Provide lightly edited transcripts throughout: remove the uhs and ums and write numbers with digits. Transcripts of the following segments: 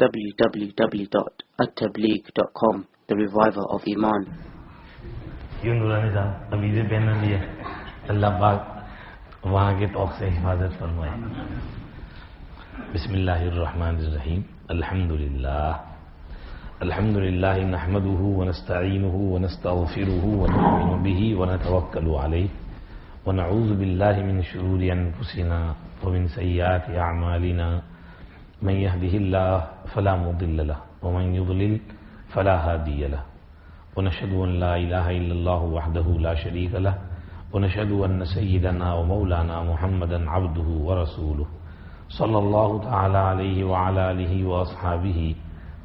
www.attableek.com, the reviver of Iman. کیوں نورانی صاحب قمیضیں پہننا لیا؟ اللہ پاک وہاں کے توق سے حفاظت فرمائے. بسم اللہ الرحمن الرحیم. الحمد للہ نحمده ونستعینه ونستغفره ونؤمن به ونتوکل علیہ ونعوذ باللہ من شرور انفسنا ومن سیئات اعمالنا من يهده الله فلا مضل له ومن يضلل فلا هادي له ونشهد ان لا اله الا الله وحده لا شريك له ونشهد ان سيدنا ومولانا محمدا عبده ورسوله صلى الله تعالى عليه وعلى آله واصحابه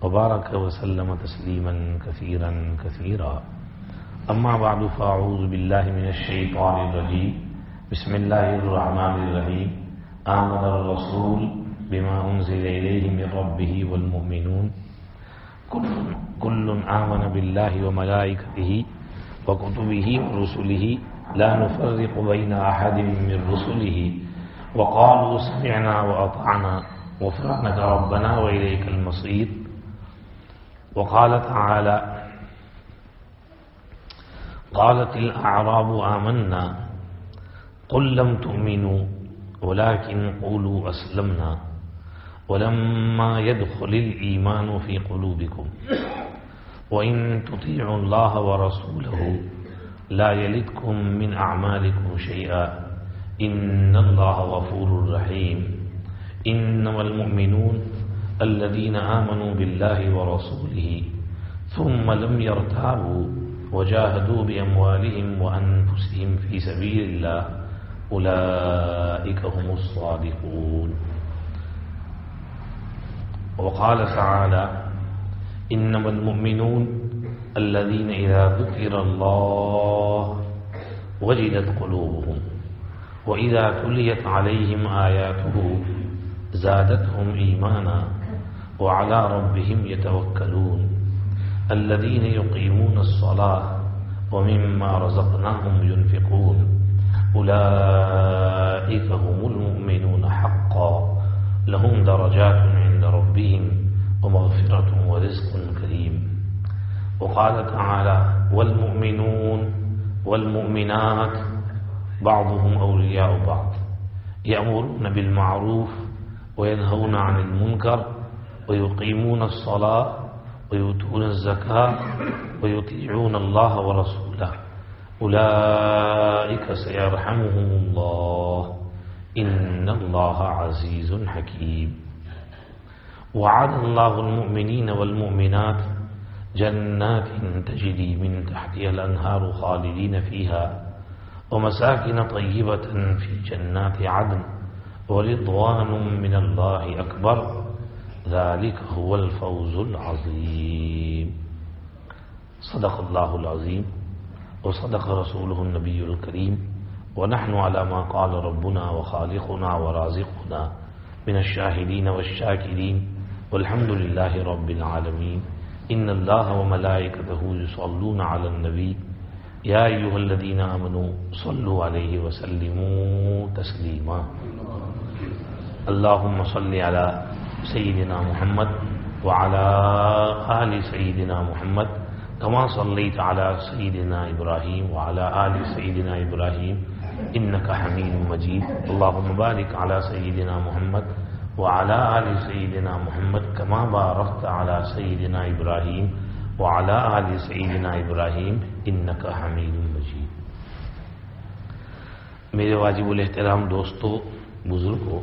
وبارك وسلم تسليما كثيرا كثيرا. اما بعد فاعوذ بالله من الشيطان الرجيم. بسم الله الرحمن الرحيم. آمن الرسول بما انزل اليه من ربه والمؤمنون كل آمن بالله وملائكته وكتبه ورسله لا نفرق بين احد من رسله وقالوا سمعنا واطعنا غفرانك ربنا واليك المصير. وقال تعالى قالت الأعراب آمنا قل لم تؤمنوا ولكن قولوا أسلمنا ولما يدخل الإيمان في قلوبكم وإن تطيعوا الله ورسوله لا يلدكم من أعمالكم شيئا إن الله غفور رحيم. إنما المؤمنون الذين آمنوا بالله ورسوله ثم لم يرتابوا وجاهدوا بأموالهم وأنفسهم في سبيل الله أولئك هم الصادقون. وقال تعالى إنما المؤمنون الذين إذا ذكر الله وجلت قلوبهم وإذا تليت عليهم آياته زادتهم إيمانا وعلى ربهم يتوكلون الذين يقيمون الصلاة ومما رزقناهم ينفقون أولئك هم المؤمنون حقا لهم درجات عند ربهم ومغفرة ورزق كريم. وقال تعالى والمؤمنون والمؤمنات بعضهم أولياء بعض يأمرون بالمعروف وينهون عن المنكر ويقيمون الصلاة ويؤتون الزكاة ويطيعون الله ورسوله أولئك سيرحمهم الله إن الله عزيز حكيم. وعد الله المؤمنين والمؤمنات جنات تجري من تحتها الأنهار خالدين فيها ومساكن طيبة في جنات عدن ورضوان من الله أكبر ذلك هو الفوز العظيم. صدق الله العظيم وصدق رسوله النبي الكريم ونحن على ما قال ربنا وخالقنا ورازقنا من الشاهدين والشاكرين والحمد لله رب العالمين. إن الله وملائكته يصلون على النبي يا أيها الذين آمنوا صلوا عليه وسلموا تسليما. اللهم صل على سيدنا محمد وعلى آل سيدنا محمد كما صليت على سيدنا إبراهيم وعلى آل سيدنا إبراهيم إنك حميد مجيد. اللهم بارك على سيدنا محمد وعلى آل سيدنا محمد كما باركت على سيدنا إبراهيم وعلى آل سيدنا إبراهيم إنك حميد مجيد. میرے واجب الاحترام دوستو، بزرگوں،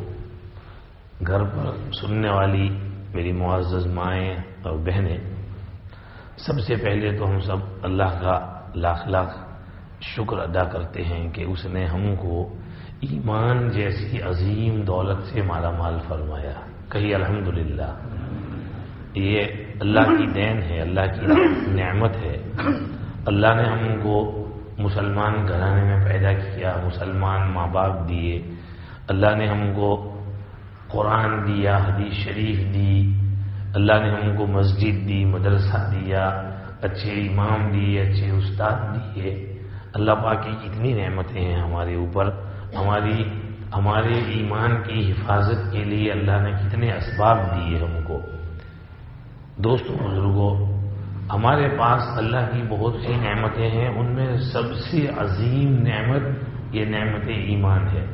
گھر پر سننے والی میری معزز مائیں اور بہنیں، سب سے پہلے تو ہم سب اللہ کا لاکھ لاکھ شکر ادا کرتے ہیں کہ اس نے ہم کو ایمان جیسی عظیم دولت سے مالا مال فرمایا. کہیں الحمدللہ. یہ اللہ کی دین ہے، اللہ کی نعمت ہے. اللہ نے ہم کو مسلمان گھرانے میں پیدا کیا، مسلمان ماں باپ دیے. اللہ نے ہم کو قرآن دیا، حدیث شریف دی. اللہ نے ہم کو مسجد دی، مدرسہ دیا، اچھے امام دیے، اچھے استاد دیے. اللہ پاک کی کتنی نعمتیں ہیں ہمارے اوپر. ہمارے ایمان کی حفاظت کے لیے اللہ نے کتنے اسباب دیے ہم کو. دوستوں بزرگوں، ہمارے پاس اللہ کی بہت سی نعمتیں ہیں، ان میں سب سے عظیم نعمت یہ نعمت ایمان ہے۔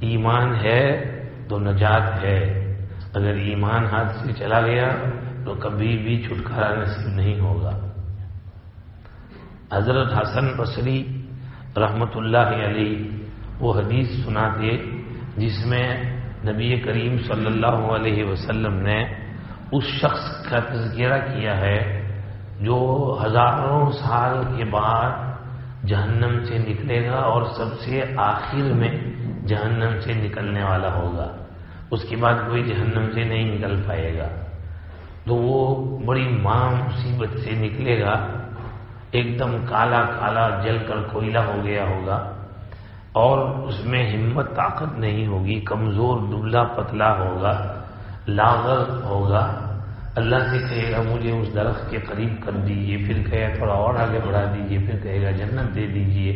ایمان ہے تو نجات ہے، اگر ایمان ہاتھ سے چلا گیا تو کبھی بھی چھٹکارا نصیب نہیں ہوگا۔ حضرت حسن بصری رحمت اللہ علیہ وہ حدیث سناتے جس میں نبی کریم صلی اللہ علیہ وسلم نے اس شخص کا تذکرہ کیا ہے جو ہزاروں سال کے بعد جہنم سے نکلے گا اور سب سے آخر میں جہنم سے نکلنے والا ہوگا، اس کے بعد کوئی جہنم سے نہیں نکل پائے گا۔ تو وہ بڑی مصیبت سے نکلے گا، ایک دم کالا کالا جل کر کوئلہ ہو گیا ہوگا اور اس میں ہمت طاقت نہیں ہوگی، کمزور دبلا پتلا ہوگا، لاغر ہوگا۔ اللہ سے کہے گا مجھے اس درخت کے قریب کر دیجئے، پھر کہے گا تھوڑا اور آگے بڑھا دیجئے، پھر کہے گا جنت دے دیجئے،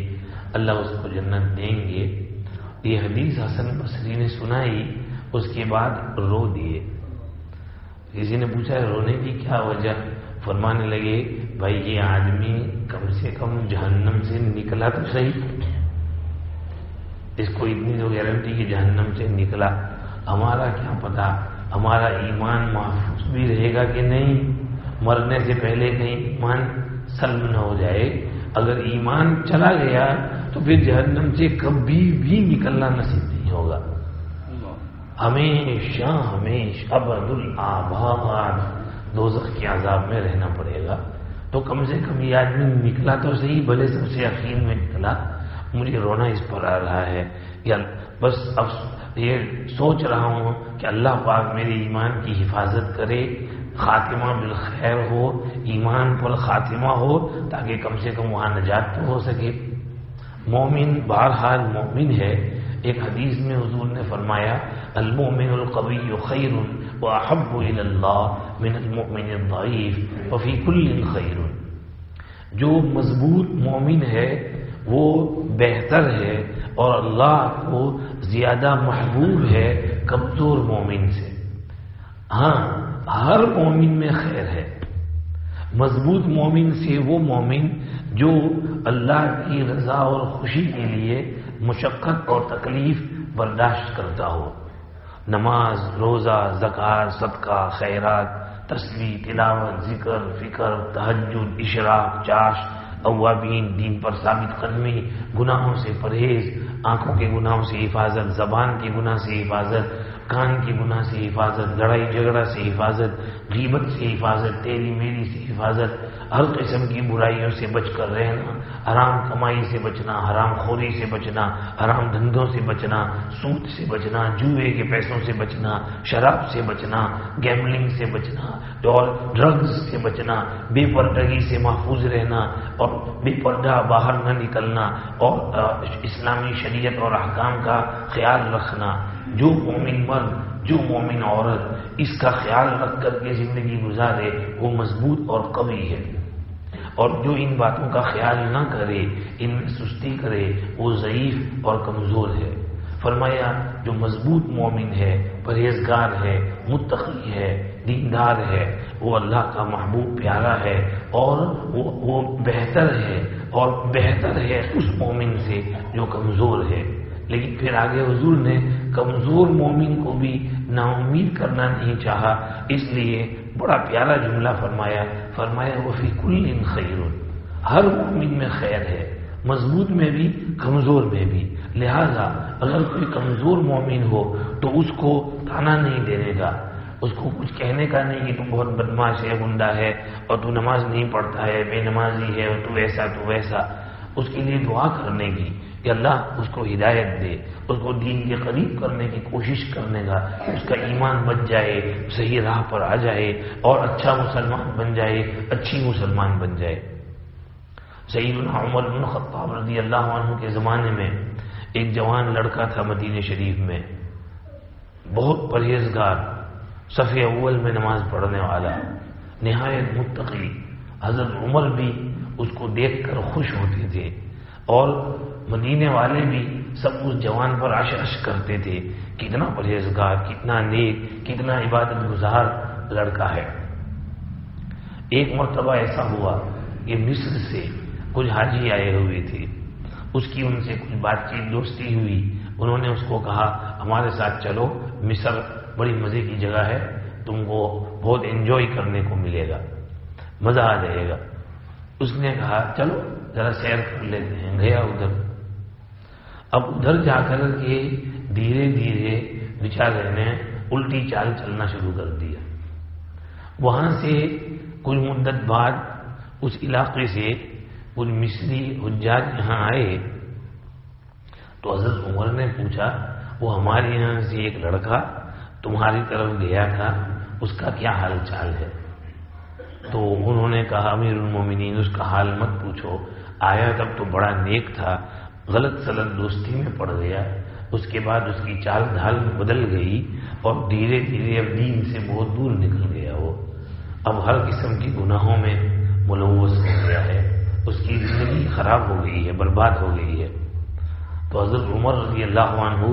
اللہ اس کو جنت دیں گے۔ یہ حدیث حسن بصری نے سنائی، اس کے بعد رو دیے۔ کسی نے پوچھا رونے کی کیا وجہ؟ فرمانے لگے بھائی یہ آدمی کم سے کم جہنم سے نکلا تو صحیح، اس کو اتنی تو گارنٹی کہ جہنم سے نکلا، ہمارا کیا پتا ہمارا ایمان محفوظ بھی رہے گا کہ نہیں، مرنے سے پہلے کہیں ایمان سلب نہ ہو جائے۔ اگر ایمان چلا گیا تو پھر جہنم سے کبھی بھی نکلنا نصیب نہیں ہوگا، ہمیشہ ابد الآباد دوزخ کے عذاب میں رہنا پڑے گا۔ تو کم سے کم یہ آدمی نکلا تو صحیح، بھلے سب سے اخیر میں نکلا۔ مجھے رونا اس پر آ رہا ہے کہ بس اب یہ سوچ رہا ہوں کہ اللہ پاک میرے ایمان کی حفاظت کرے، خاتمہ بالخیر ہو، ایمان پر خاتمہ ہو، تاکہ کم سے کم وہاں نجات تو ہو سکے۔ مومن بہرحال مومن ہے۔ ایک حدیث میں حضور نے فرمایا المؤمن القوی خیر واحب الی اللہ من المؤمن الضعیف وفی کل خیر۔ جو مضبوط مومن ہے وہ بہتر ہے اور اللہ کو زیادہ محبوب ہے کمزور مومن سے۔ ہاں ہر مومن میں خیر ہے، مضبوط مومن سے وہ مومن جو اللہ کی رضا اور خوشی کے لیے مشقت اور تکلیف برداشت کرتا ہو، نماز، روزہ، زکوٰۃ، صدقہ، خیرات، تسبیح، تلاوت، ذکر، فکر، تہجد، اشراق، چاش، اوابین، دین پر ثابت قدمی، گناہوں سے پرہیز، آنکھوں کے گناہوں سے حفاظت، زبان کے گناہ سے حفاظت، کان کے گناہ سے حفاظت، لڑائی جھگڑا سے حفاظت، غیبت سے حفاظت، تیری میری سے حفاظت، ہر قسم کی برائیوں سے بچ کر رہنا، حرام کمائی سے بچنا، حرام خوری سے بچنا، حرام دھندوں سے بچنا، سود سے بچنا، جوئے کے پیسوں سے بچنا، شراب سے بچنا، گیملنگ سے بچنا اور ڈرگز سے بچنا، بے پردگی سے محفوظ رہنا اور بے پردہ باہر نہ نکلنا اور اسلامی شریعت اور احکام کا خیال رکھنا۔ جو مومن مرد، جو مومن عورت اس کا خیال رکھ کر کے زندگی گزارے وہ مضبوط اور قوی ہے، اور جو ان باتوں کا خیال نہ کرے، ان میں سستی کرے، وہ ضعیف اور کمزور ہے۔ فرمایا جو مضبوط مومن ہے، پرہیزگار ہے، متقی ہے، دیندار ہے، وہ اللہ کا محبوب پیارا ہے اور وہ بہتر ہے، اور بہتر ہے اس مومن سے جو کمزور ہے۔ لیکن پھر آگے حضور نے کمزور مومن کو بھی نا امید کرنا نہیں چاہا، اس لیے بڑا پیارا جملہ فرمایا وفی کل خیر، ہر مومن میں خیر ہے، مضبوط میں بھی کمزور میں بھی۔ لہذا اگر کوئی کمزور مومن ہو تو اس کو تانا نہیں دینے کا، اس کو کچھ کہنے کا نہیں کہ تو بہت بدماش ہے، گنڈا ہے اور تو نماز نہیں پڑھتا ہے، بے نمازی ہے اور تو ایسا تو ویسا۔ اس کے لیے دعا کرنے کی کہ اللہ اس کو ہدایت دے، اس کو دین کے قریب کرنے کی کوشش کرنے کا، اس کا ایمان بچ جائے، صحیح راہ پر آ جائے اور اچھا مسلمان بن جائے، اچھی مسلمان بن جائے۔ سیدنا عمر بن خطاب رضی اللہ عنہ کے زمانے میں ایک جوان لڑکا تھا مدینہ شریف میں، بہت پرہیزگار، صف اول میں نماز پڑھنے والا، نہایت متقی۔ حضرت عمر بھی اس کو دیکھ کر خوش ہوتے تھے اور مدینے والے بھی سب اس جوان پر عش عش کرتے تھے، کتنا پرہیزگار، کتنا نیک، کتنا عبادت گزار، لڑکا ہے۔ ایک مرتبہ ایسا ہوا کہ مصر سے کچھ حاجی آئے ہوئے تھے، اس کی ان سے کچھ بات چیت دوستی ہوئی، انہوں نے اس کو کہا ہمارے ساتھ چلو، مصر بڑی مزے کی جگہ ہے، تم کو بہت انجوائے کرنے کو ملے گا، مزہ آ جائے گا۔ اس نے کہا چلو ذرا سیر کر لیتے ہیں، گیا ادھر۔ اب ادھر جا کر کے دھیرے دھیرے بیچارے نے الٹی چال چلنا شروع کر دیا۔ وہاں سے کچھ مدت بعد اس علاقے سے کچھ مصری حجاج یہاں آئے تو حضرت عمر نے پوچھا وہ ہمارے یہاں سے ایک لڑکا تمہاری طرف گیا تھا، اس کا کیا حال چال ہے؟ تو انہوں نے کہا امیر المومنین اس کا حال مت پوچھو، آیا تب تو بڑا نیک تھا، غلط سلط دوستی میں پڑ گیا، اس کے بعد اس کی چال ڈھال بدل گئی اور دھیرے دھیرے اب دین سے بہت دور نکل گیا، وہ اب ہر قسم کی گناہوں میں ملوث ہو گیا ہے، اس کی زندگی خراب ہو گئی ہے، برباد ہو گئی ہے۔ تو حضرت عمر رضی اللہ عنہ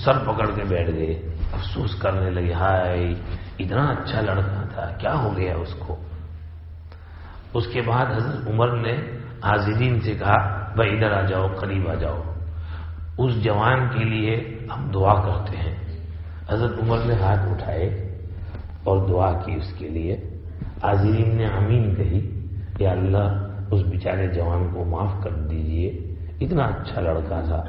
سر پکڑ کے بیٹھ گئے، افسوس کرنے لگے، ہائے اتنا اچھا لڑکا تھا، کیا ہو گیا اس کو؟ اس کے بعد حضرت عمر نے حاضرین سے کہا بھائی ادھر آ جاؤ، قریب آ جاؤ، اس جوان کے لیے ہم دعا کرتے ہیں۔ حضرت عمر نے ہاتھ اٹھائے اور دعا کی اس کے لیے، حاضرین نے آمین کہی، یا اللہ اس بیچارے جوان کو معاف کر دیجئے، اتنا اچھا لڑکا تھا،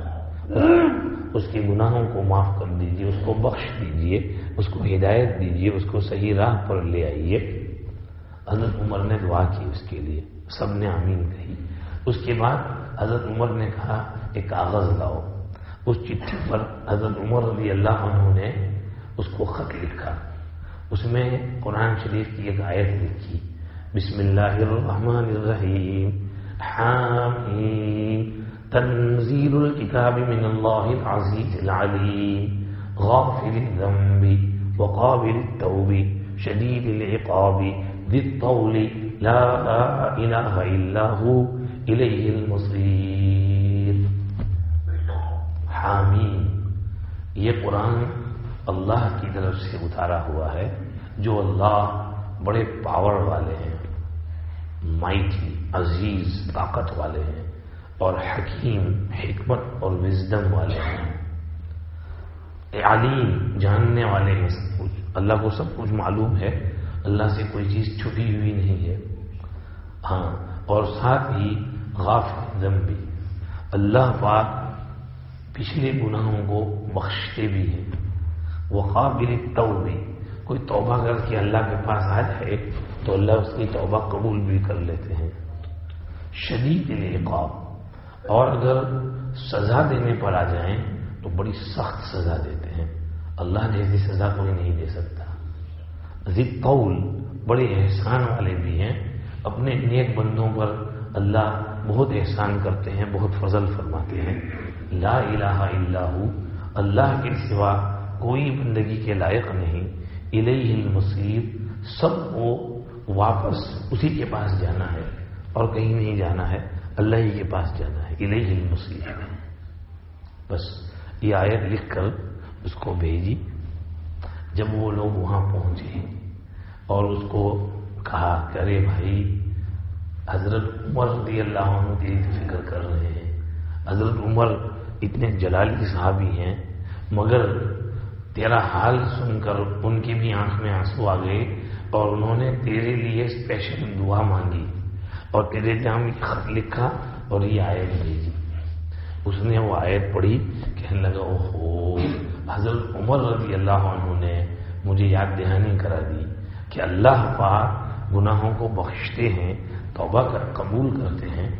اس کے گناہوں کو معاف کر دیجئے، اس کو بخش دیجئے، اس کو ہدایت دیجئے، اس کو صحیح راہ پر لے آئیے۔ حضرت عمر نے دعا کی اس کے لیے، سب نے آمین کہی۔ اس کے بعد حضرت عمر نے کہا ایک کاغذ لاؤ، اس چٹھی پر حضرت عمر رضی اللہ عنہ نے اس کو خط لکھا، اس میں قرآن شریف کی ایک آیت لکھی، بسم اللہ الرحمن الرحیم، حامیم تنزیل الکتاب من اللہ العزیز العلیم غافر الذنب وقابل التوب شدید العقاب ذی الطول لا الہ الا ہو الیہ المصیر۔ حامیم، یہ قرآن اللہ کی طرف سے اتارا ہوا ہے، جو اللہ بڑے پاور والے ہیں، مائٹی، عزیز، طاقت والے ہیں، اور حکیم، حکمت اور وزڈم والے ہیں، علیم، جاننے والے ہیں سب کچھ، اللہ کو سب کچھ معلوم ہے، اللہ سے کوئی چیز چھپی ہوئی نہیں ہے۔ ہاں، اور ساتھ ہی غافر ذنب، اللہ پاک پچھلے گناہوں کو بخشتے بھی ہیں، وقابل التوب، کوئی توبہ کر کے اللہ کے پاس آ جائے تو اللہ اس کی توبہ قبول بھی کر لیتے ہیں، شدید العقاب، اور اگر سزا دینے پر آ جائیں تو بڑی سخت سزا دیتے ہیں، اللہ جیسی سزا کوئی نہیں دے سکتا۔ ذی الطول، بڑے احسان والے بھی ہیں، اپنے نیک بندوں پر اللہ بہت احسان کرتے ہیں، بہت فضل فرماتے ہیں۔ لا الہ الا ہو، اللہ کے سوا کوئی بندگی کے لائق نہیں، الیہ المصیر، سب کو واپس اسی کے پاس جانا ہے اور کہیں نہیں جانا ہے، اللہ ہی کے پاس جانا ہے، الیہ المصیر۔ بس یہ آیت لکھ کر اس کو بھیجی۔ جب وہ لوگ وہاں پہنچے اور اس کو کہا کہ ارے بھائی، حضرت عمر رضی اللہ عنہ کی فکر کر رہے ہیں، حضرت عمر اتنے جلالی صحابی ہیں، مگر تیرا حال سن کر ان کی بھی آنکھ میں آنسو آ گئے اور انہوں نے تیرے لیے اسپیشل دعا مانگی اور تیرے نام کی خط لکھا اور یہ آیت بھیجی۔ اس نے وہ آیت پڑھی، کہنے لگا اوہو، حضرت عمر رضی اللہ عنہ نے مجھے یاد دہانی کرا دی کہ اللہ پاک گناہوں کو بخشتے ہیں، توبہ قبول کرتے ہیں،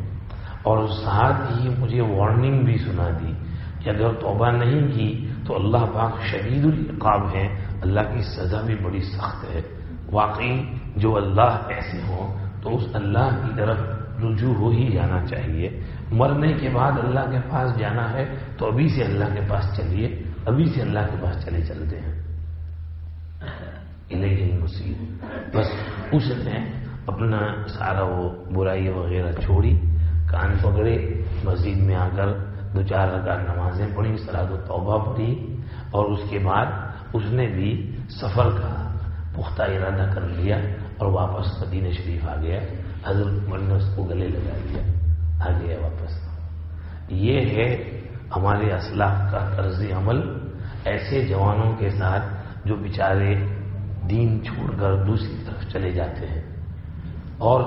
اور ساتھ ہی مجھے وارننگ بھی سنا دی کہ اگر توبہ نہیں کی تو اللہ پاک شدید العقاب ہے، اللہ کی سزا بھی بڑی سخت ہے۔ واقعی جو اللہ ایسے ہوں تو اس اللہ کی طرف رجوع ہو ہی جانا چاہیے۔ مرنے کے بعد اللہ کے پاس جانا ہے تو ابھی سے اللہ کے پاس چلیے، ابھی سے اللہ کے پاس چلتے ہیں، الیہ المصیر۔ بس اس نے اپنا سارا وہ برائی وغیرہ چھوڑی، کان پکڑے، مسجد میں آ کر 2-4 رکعت نمازیں پڑھی، صلاۃ التوبہ پڑھی، اور اس کے بعد اس نے بھی سفر کا پختہ ارادہ کر لیا اور واپس مدینہ شریف آ گیا. حضرت عمر نے اس کو گلے لگا لیا, آ گیا واپس. یہ ہے ہمارے اسلاف کا طرز عمل ایسے جوانوں کے ساتھ جو بیچارے دین چھوڑ کر دوسری طرف چلے جاتے ہیں. اور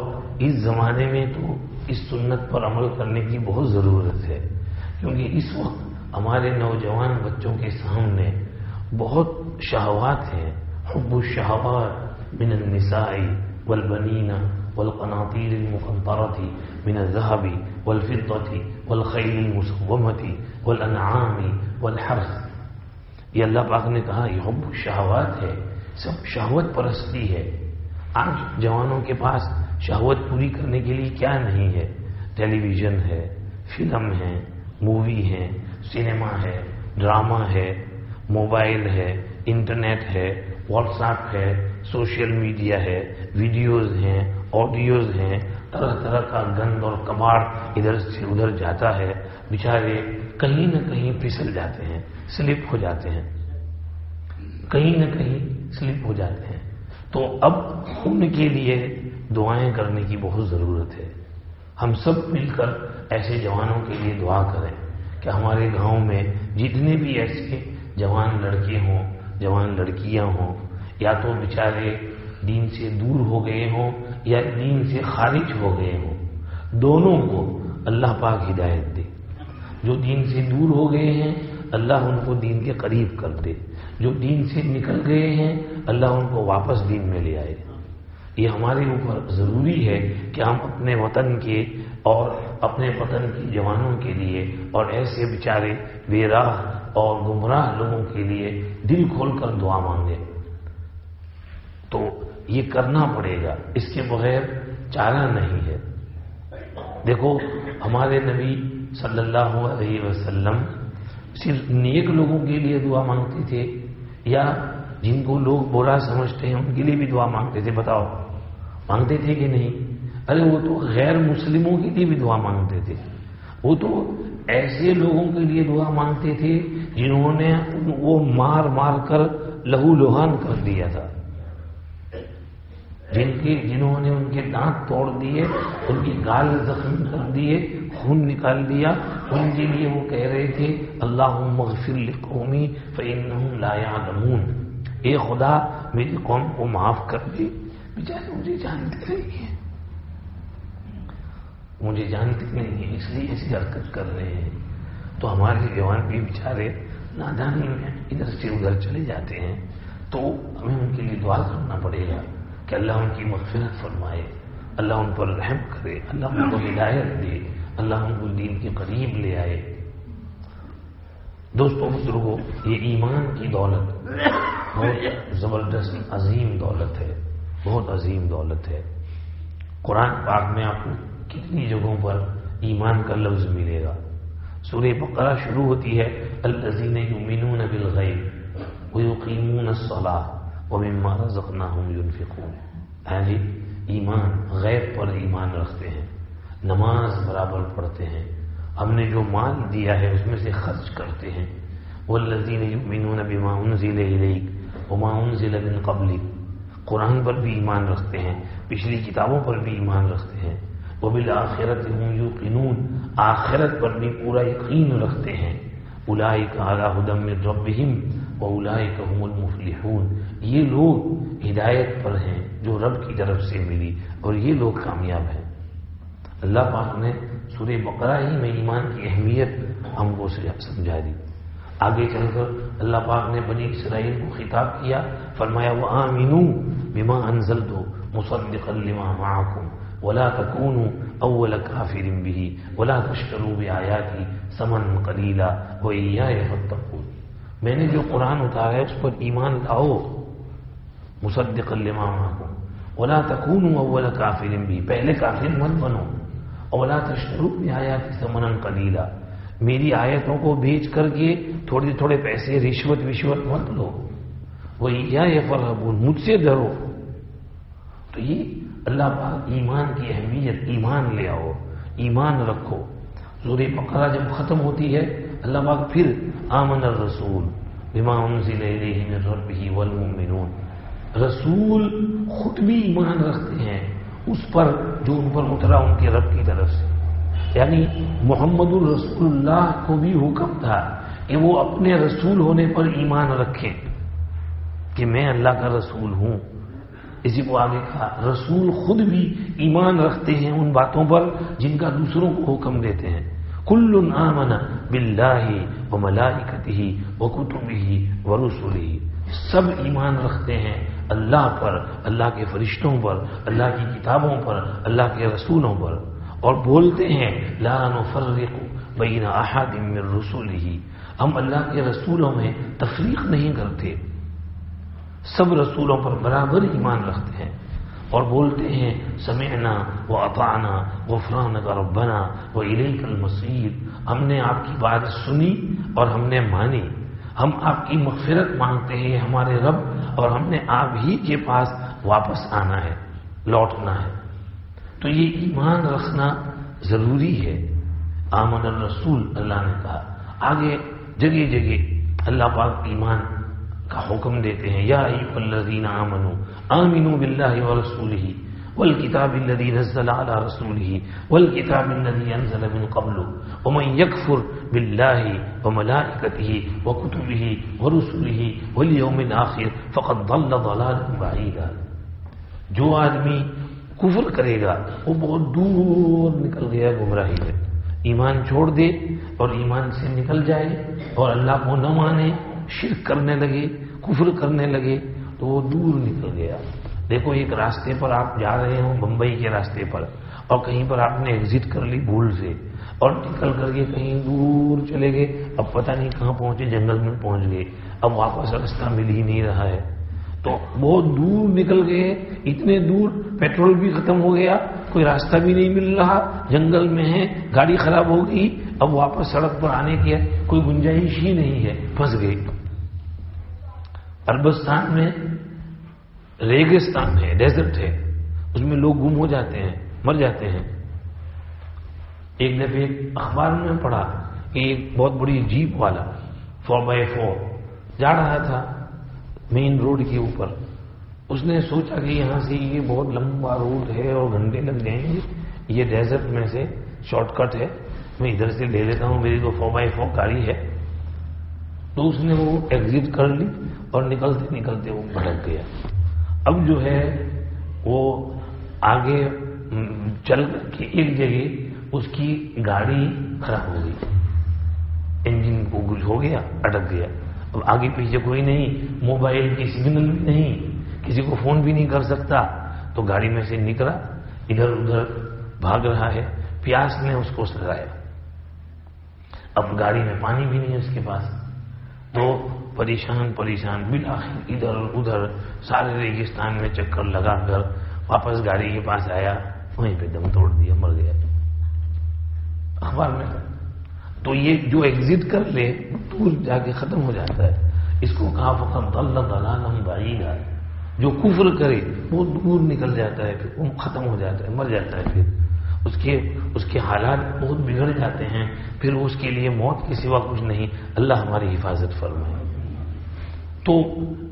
اس زمانے میں تو اس سنت پر عمل کرنے کی بہت ضرورت ہے, کیونکہ اس وقت ہمارے نوجوان بچوں کے سامنے بہت شہوات ہیں. حب الشہوات من النساء والبنین والقناطیر المقنطرة من الذهب والفضة والخیل المسومة والانعام والحرث. یہ اللہ پاک نے کہا یہ حب الشہوات ہے, سب شہوت پرستی ہے. آج جوانوں کے پاس شہوت پوری کرنے کے لیے کیا نہیں ہے؟ ٹیلی ویژن ہے, فلم ہے, مووی ہے, سنیما ہے, ڈرامہ ہے, موبائل ہے, انٹرنیٹ ہے, واٹس ایپ ہے, سوشل میڈیا ہے, ویڈیوز ہیں, آڈیوز ہیں, طرح طرح کا گند اور کباڑ ادھر سے ادھر جاتا ہے. بیچارے کہیں نہ کہیں پھسل جاتے ہیں, سلپ ہو جاتے ہیں, کہیں نہ کہیں سلپ ہو جاتے ہیں. تو اب ان کے لیے دعائیں کرنے کی بہت ضرورت ہے. ہم سب مل کر ایسے جوانوں کے لیے دعا کریں کہ ہمارے گاؤں میں جتنے بھی ایسے جوان لڑکے ہوں, جوان لڑکیاں ہوں, یا تو بیچارے دین سے دور ہو گئے ہوں یا دین سے خارج ہو گئے ہوں, دونوں کو اللہ پاک ہدایت دے. جو دین سے دور ہو گئے ہیں اللہ ان کو دین کے قریب کر دے, جو دین سے نکل گئے ہیں اللہ ان کو واپس دین میں لے آئے. یہ ہمارے اوپر ضروری ہے کہ ہم اپنے وطن کے اور اپنے وطن کی جوانوں کے لیے اور ایسے بیچارے بے راہ اور گمراہ لوگوں کے لیے دل کھول کر دعا مانگیں. تو یہ کرنا پڑے گا, اس کے بغیر چارہ نہیں ہے. دیکھو ہمارے نبی صلی اللہ علیہ وسلم صرف نیک لوگوں کے لیے دعا مانگتے تھے یا جن کو لوگ برا سمجھتے ہیں ان کے لیے بھی دعا مانگتے تھے؟ بتاؤ, مانگتے تھے کہ نہیں؟ ارے وہ تو غیر مسلموں کے لیے بھی دعا مانگتے تھے. وہ تو ایسے لوگوں کے لیے دعا مانگتے تھے جنہوں نے وہ مار مار کر لہو لہان کر دیا تھا, جنہوں نے ان کے دانت توڑ دیے, ان کی گال زخم کر دیے, خون نکال دیا. ان کے لیے وہ کہہ رہے تھے اللہم اغفر لقومی فإنہم لا یعلمون, اے خدا میری قوم کو معاف کر دے, بیچارے مجھے جانتے نہیں ہیں, مجھے جانتے نہیں ہیں اس لیے ایسی حرکت کر رہے ہیں. تو ہمارے جوان بھی بیچارے نادانی میں ادھر سے ادھر چلے جاتے ہیں. تو ہمیں ان کے لیے دعا کرنا پڑے گا کہ اللہ ان کی مغفرت فرمائے, اللہ ان پر رحم کرے, اللہ ان کو ہدایت دے, اللہ ان کو دین کے قریب لے آئے. دوستوں بزرگوں, یہ ایمان کی دولت بہت زبردست عظیم دولت ہے, بہت عظیم دولت ہے. قرآن پاک میں آپ کو کتنی جگہوں پر ایمان کا لفظ ملے گا. سورہ بقرہ شروع ہوتی ہے الذین یؤمنون بالغیب ویقیمون الصلاۃ ومما رزقناہم ینفقون. ہاں جی, ایمان, غیب پر ایمان رکھتے ہیں, نماز برابر پڑھتے ہیں, ہم نے جو مال دیا ہے اس میں سے خرچ کرتے ہیں. والذین یؤمنون بما انزل الیک وما انزل من قبلک, قرآن پر بھی ایمان رکھتے ہیں, پچھلی کتابوں پر بھی ایمان رکھتے ہیں. وبالآخرۃ هم یوقنون, آخرت پر بھی پورا یقین رکھتے ہیں. اولئک علی ھدی من ربہم واولئک هم المفلحون, یہ لوگ ہدایت پر ہیں جو رب کی طرف سے ملی اور یہ لوگ کامیاب ہیں. اللہ پاک نے سورہ بقرہ ہی میں ایمان کی اہمیت ہم کو سمجھا دی. آگے چل کر اللہ پاک نے بنی اسرائیل کو خطاب کیا, فرمایا وآمنوا بما انزلت مصدقا لما معکم ولا تكونوا اول کافر به ولا تشتروا بآیاتی ثمنا قلیلا وإیایا فاتقون. میں نے جو قرآن اتارا ہے اس پر ایمان لاؤ, مصدقا لما معکم ولا تكونوا اول کافر به, پہلے کافر مت بنو, ولا تشتروا بآیاتی ثمنا قلیلا, میری آیتوں کو بیچ کر کے تھوڑے تھوڑے پیسے رشوت مت لو. وإیایا فارہبون, مجھ سے ڈرو. تو یہ اللہ پاک ایمان کی اہمیت, ایمان لے آؤ, ایمان رکھو. سورہ بقرہ جب ختم ہوتی ہے اللہ پاک پھر آمن الرسول بما انزل الیہ من ربہ والمؤمنون, رسول خود بھی ایمان رکھتے ہیں اس پر جو ان پر اترا ان کے رب کی طرف سے. یعنی محمد الرسول اللہ کو بھی حکم تھا کہ وہ اپنے رسول ہونے پر ایمان رکھیں کہ میں اللہ کا رسول ہوں. اسی کو آگے کہا رسول خود بھی ایمان رکھتے ہیں ان باتوں پر جن کا دوسروں کو حکم دیتے ہیں. کل آمن باللہ وملائکتہ وکتبہ ورسلہ، سب ایمان رکھتے ہیں اللہ پر، اللہ کے فرشتوں پر، اللہ کی کتابوں پر، اللہ کے رسولوں پر، اور بولتے ہیں لا نفرق بین احد من رسلہ، ہم اللہ کے رسولوں میں تفریق نہیں کرتے، سب رسولوں پر برابر ایمان رکھتے ہیں. اور بولتے ہیں سمعنا واطعنا غفرانک ربنا والیک المصیر، ہم نے آپ کی بات سنی اور ہم نے مانی، ہم آپ کی مغفرت مانگتے ہیں ہمارے رب، اور ہم نے آپ ہی کے پاس واپس آنا ہے، لوٹنا ہے. تو یہ ایمان رکھنا ضروری ہے. آمن الرسول اللہ نے کہا. آگے جگہ جگہ اللہ پاک ایمان کا حکم دیتے ہیں. یا ایھا الذین آمنوا آمنوا باللہ ورسولہ والکتاب الذی نزل علی رسولہ والکتاب الذی انزل من قبل ومن یکفر باللہ وملائکتہ وکتبہ ورسلہ والیوم الآخر فقد ضل ضلالا بعیدا. جو آدمی کفر کرے گا وہ بہت دور نکل گیا گمراہی میں. ایمان چھوڑ دے اور ایمان سے نکل جائے اور اللہ کو نہ مانے، شرک کرنے لگے، کفر کرنے لگے تو وہ دور نکل گیا. دیکھو ایک راستے پر آپ جا رہے ہوں، بمبئی کے راستے پر، اور کہیں پر آپ نے ایگزٹ کر لی بھول سے اور نکل کر کے کہیں دور چلے گئے، اب پتہ نہیں کہاں پہنچے، جنگل میں پہنچ گئے، اب واپس راستہ مل ہی نہیں رہا ہے. تو بہت دور نکل گئے، اتنے دور پیٹرول بھی ختم ہو گیا، کوئی راستہ بھی نہیں مل رہا، جنگل میں ہے، گاڑی خراب ہو گئی، اب واپس سڑک پر آنے کی کوئی گنجائش ہی نہیں ہے، پھنس گئے. عربستان میں ریگستان ہے، ڈیزرٹ ہے، اس میں لوگ گم ہو جاتے ہیں، مر جاتے ہیں. ایک دفعہ اخبار میں پڑھا کہ ایک بہت بڑی جیپ والا 4x4 جا رہا تھا مین روڈ کے اوپر. اس نے سوچا کہ یہاں سے یہ بہت لمبا روڈ ہے اور گھنٹے لگ جائیں گے، یہ ڈیزرٹ میں سے شارٹ کٹ ہے، میں ادھر سے لے لیتا ہوں، میری تو 4x4 گاڑی ہے. تو اس نے وہ ایگزٹ کر لی اور نکلتے نکلتے وہ بھٹک گیا. اب جو ہے وہ آگے چل کے ایک جگہ اس کی گاڑی خراب ہو گئی، انجن کو کچھ ہو گیا، اٹک گیا. اب آگے پیچھے کوئی نہیں، موبائل کی سگنل بھی نہیں، کسی کو فون بھی نہیں کر سکتا. تو گاڑی میں سے نکلا، ادھر ادھر بھاگ رہا ہے. پیاس نے اس کو سلایا، اب گاڑی میں پانی بھی نہیں ہے اس کے پاس. تو پریشان بالآخر ادھر ادھر سارے ریگستان میں چکر لگا کر واپس گاڑی کے پاس آیا، وہیں پہ دم توڑ دیا، مر گیا. اخبار میں تو یہ جو ایگزٹ کر لے دور جا کے ختم ہو جاتا ہے. اس کو کہا فقط ضل ضلالا بعیدا، جو کفر کرے وہ دور نکل جاتا ہے، پھر وہ ختم ہو جاتا ہے، مر جاتا ہے. پھر اس کے حالات بہت بگڑ جاتے ہیں، پھر اس کے لیے موت کے سوا کچھ نہیں. اللہ ہماری حفاظت فرمائے. تو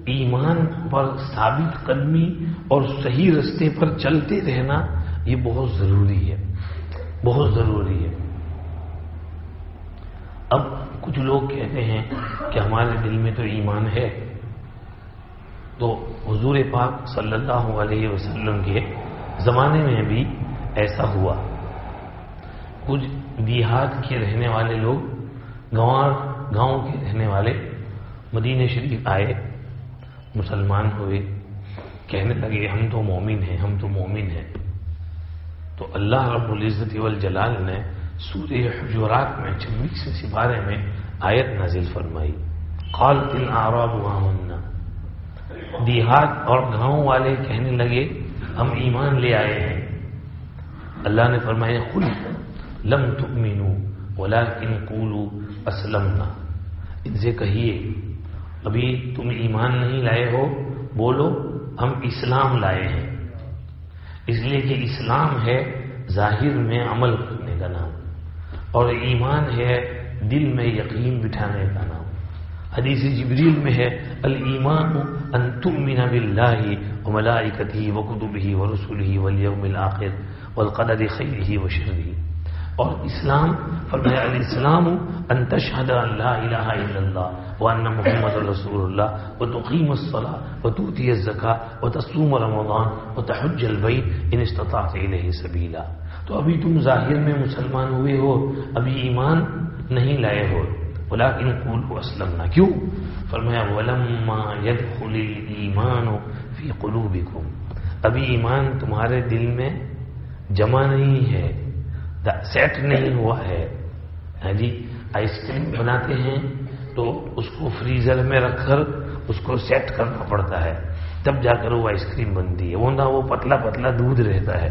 ایمان پر ثابت قدمی اور صحیح رستے پر چلتے رہنا یہ بہت ضروری ہے، بہت ضروری ہے. اب کچھ لوگ کہتے ہیں کہ ہمارے دل میں تو ایمان ہے. تو حضور پاک صلی اللہ علیہ وسلم کے زمانے میں بھی ایسا ہوا. کچھ دیہات کے رہنے والے لوگ، گاؤں کے رہنے والے مدینہ شریف آئے، مسلمان ہوئے، کہنے لگے ہم تو مومن ہیں، ہم تو مومن ہیں. تو اللہ رب العزت والجلال نے سورہ حجرات میں 26 سپارے میں آیت نازل فرمائی، قالت الاعراب آمنا. دیہات اور گاؤں والے کہنے لگے ہم ایمان لے آئے ہیں. اللہ نے فرمایا قل لم تؤمنوا ولكن قولوا اسلمنا. ان سے کہیے ابھی تم ایمان نہیں لائے ہو، بولو ہم اسلام لائے ہیں. اس لیے کہ اسلام ہے ظاہر میں عمل کرنے کا نام، اور ایمان ہے دل میں یقین بٹھانے کا نام. حدیث جبریل میں ہے الایمان ان تؤمن باللہ وملائکتہ وکتبہ ورسلہ والیوم الآخر والقدر خیرہ وشرہ. اور اسلام فرمایا الاسلام ان تشہد ان لا الہ الا اللہ وان محمد رسول اللہ وتقیم الصلاۃ وتؤتی الزکاۃ وتصوم رمضان وتحج البیت ان استطعت الیہ سبیلا. تو ابھی تم ظاہر میں مسلمان ہوئے ہو، ابھی ایمان نہیں لائے ہو. ولکن قولوا اسلمنا. کیوں؟ فرمایا ولما يدخل الایمان فی قلوبکم. ابھی ایمان تمہارے دل میں جمع نہیں ہے، سیٹ نہیں ہوا ہے. جی آئس کریم بناتے ہیں تو اس کو فریزر میں رکھ کر اس کو سیٹ کرنا پڑتا ہے، تب جا کر وہ آئس کریم بنتی ہے، ورنہ وہ پتلا پتلا دودھ رہتا ہے.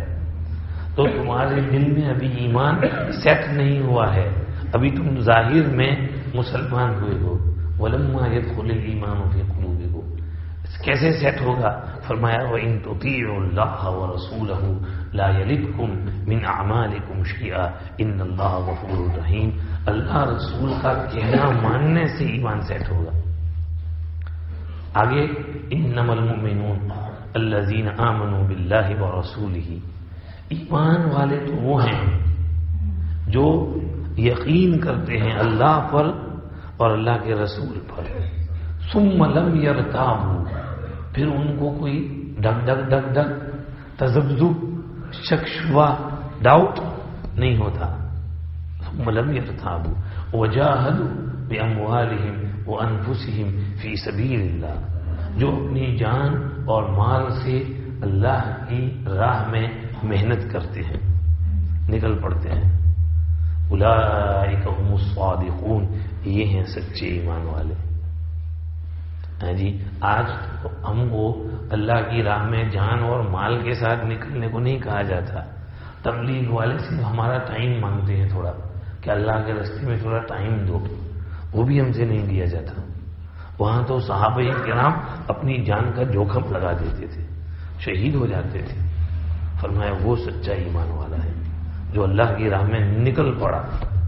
تو تمہارے دل میں ابھی ایمان سیٹ نہیں ہوا ہے، ابھی تم ظاہر میں مسلمان ہوئے ہو. ولما يدخل الایمان فی قلوبکم. کیسے سیٹ ہوگا؟ فرمایا وَإِن تُطِيعُوا اللَّهَ وَرَسُولَهُ لَا يَلِدْكُم مِّنْ أَعْمَالِكُمْ شَيْئًا إِنَّ اللَّهَ غَفُورٌ رَحِيمٌ. اللہ رسول کا کہنا ماننے سے ایمان سیٹ ہوگا. آگے إِنَّمَا الْمُؤْمِنُونَ الَّذِينَ آمَنُوا بِاللَّهِ وَرَسُولِهِ. ایمان والے تو وہ ہیں جو یقین کرتے ہیں اللہ پر اور اللہ کے رسول پر. ثم لم يرتابوا. پھر ان کو کوئی ڈگ ڈگ ڈگ ڈگ تذبذب شک شبہ ڈاؤٹ نہیں ہوتا. ثم لم يرتابوا وجاهدوا باموالهم وانفسهم في سبيل الله. جو اپنی جان اور مال سے اللہ کی راہ میں محنت کرتے ہیں، نکل پڑتے ہیں. اولئک هم الصادقون. یہ ہیں سچے ایمان والے. جی آج ہم کو اللہ کی راہ میں جان اور مال کے ساتھ نکلنے کو نہیں کہا جاتا. تبلیغ والے سے ہمارا ٹائم مانگتے ہیں تھوڑا، کہ اللہ کے راستے میں تھوڑا ٹائم دو، وہ بھی ہم سے نہیں دیا جاتا. وہاں تو صحابہ کرام اپنی جان کا جوخم لگا دیتے تھے، شہید ہو جاتے تھے. فرمایا وہ سچا ایمان والا ہے جو اللہ کی راہ میں نکل پڑا،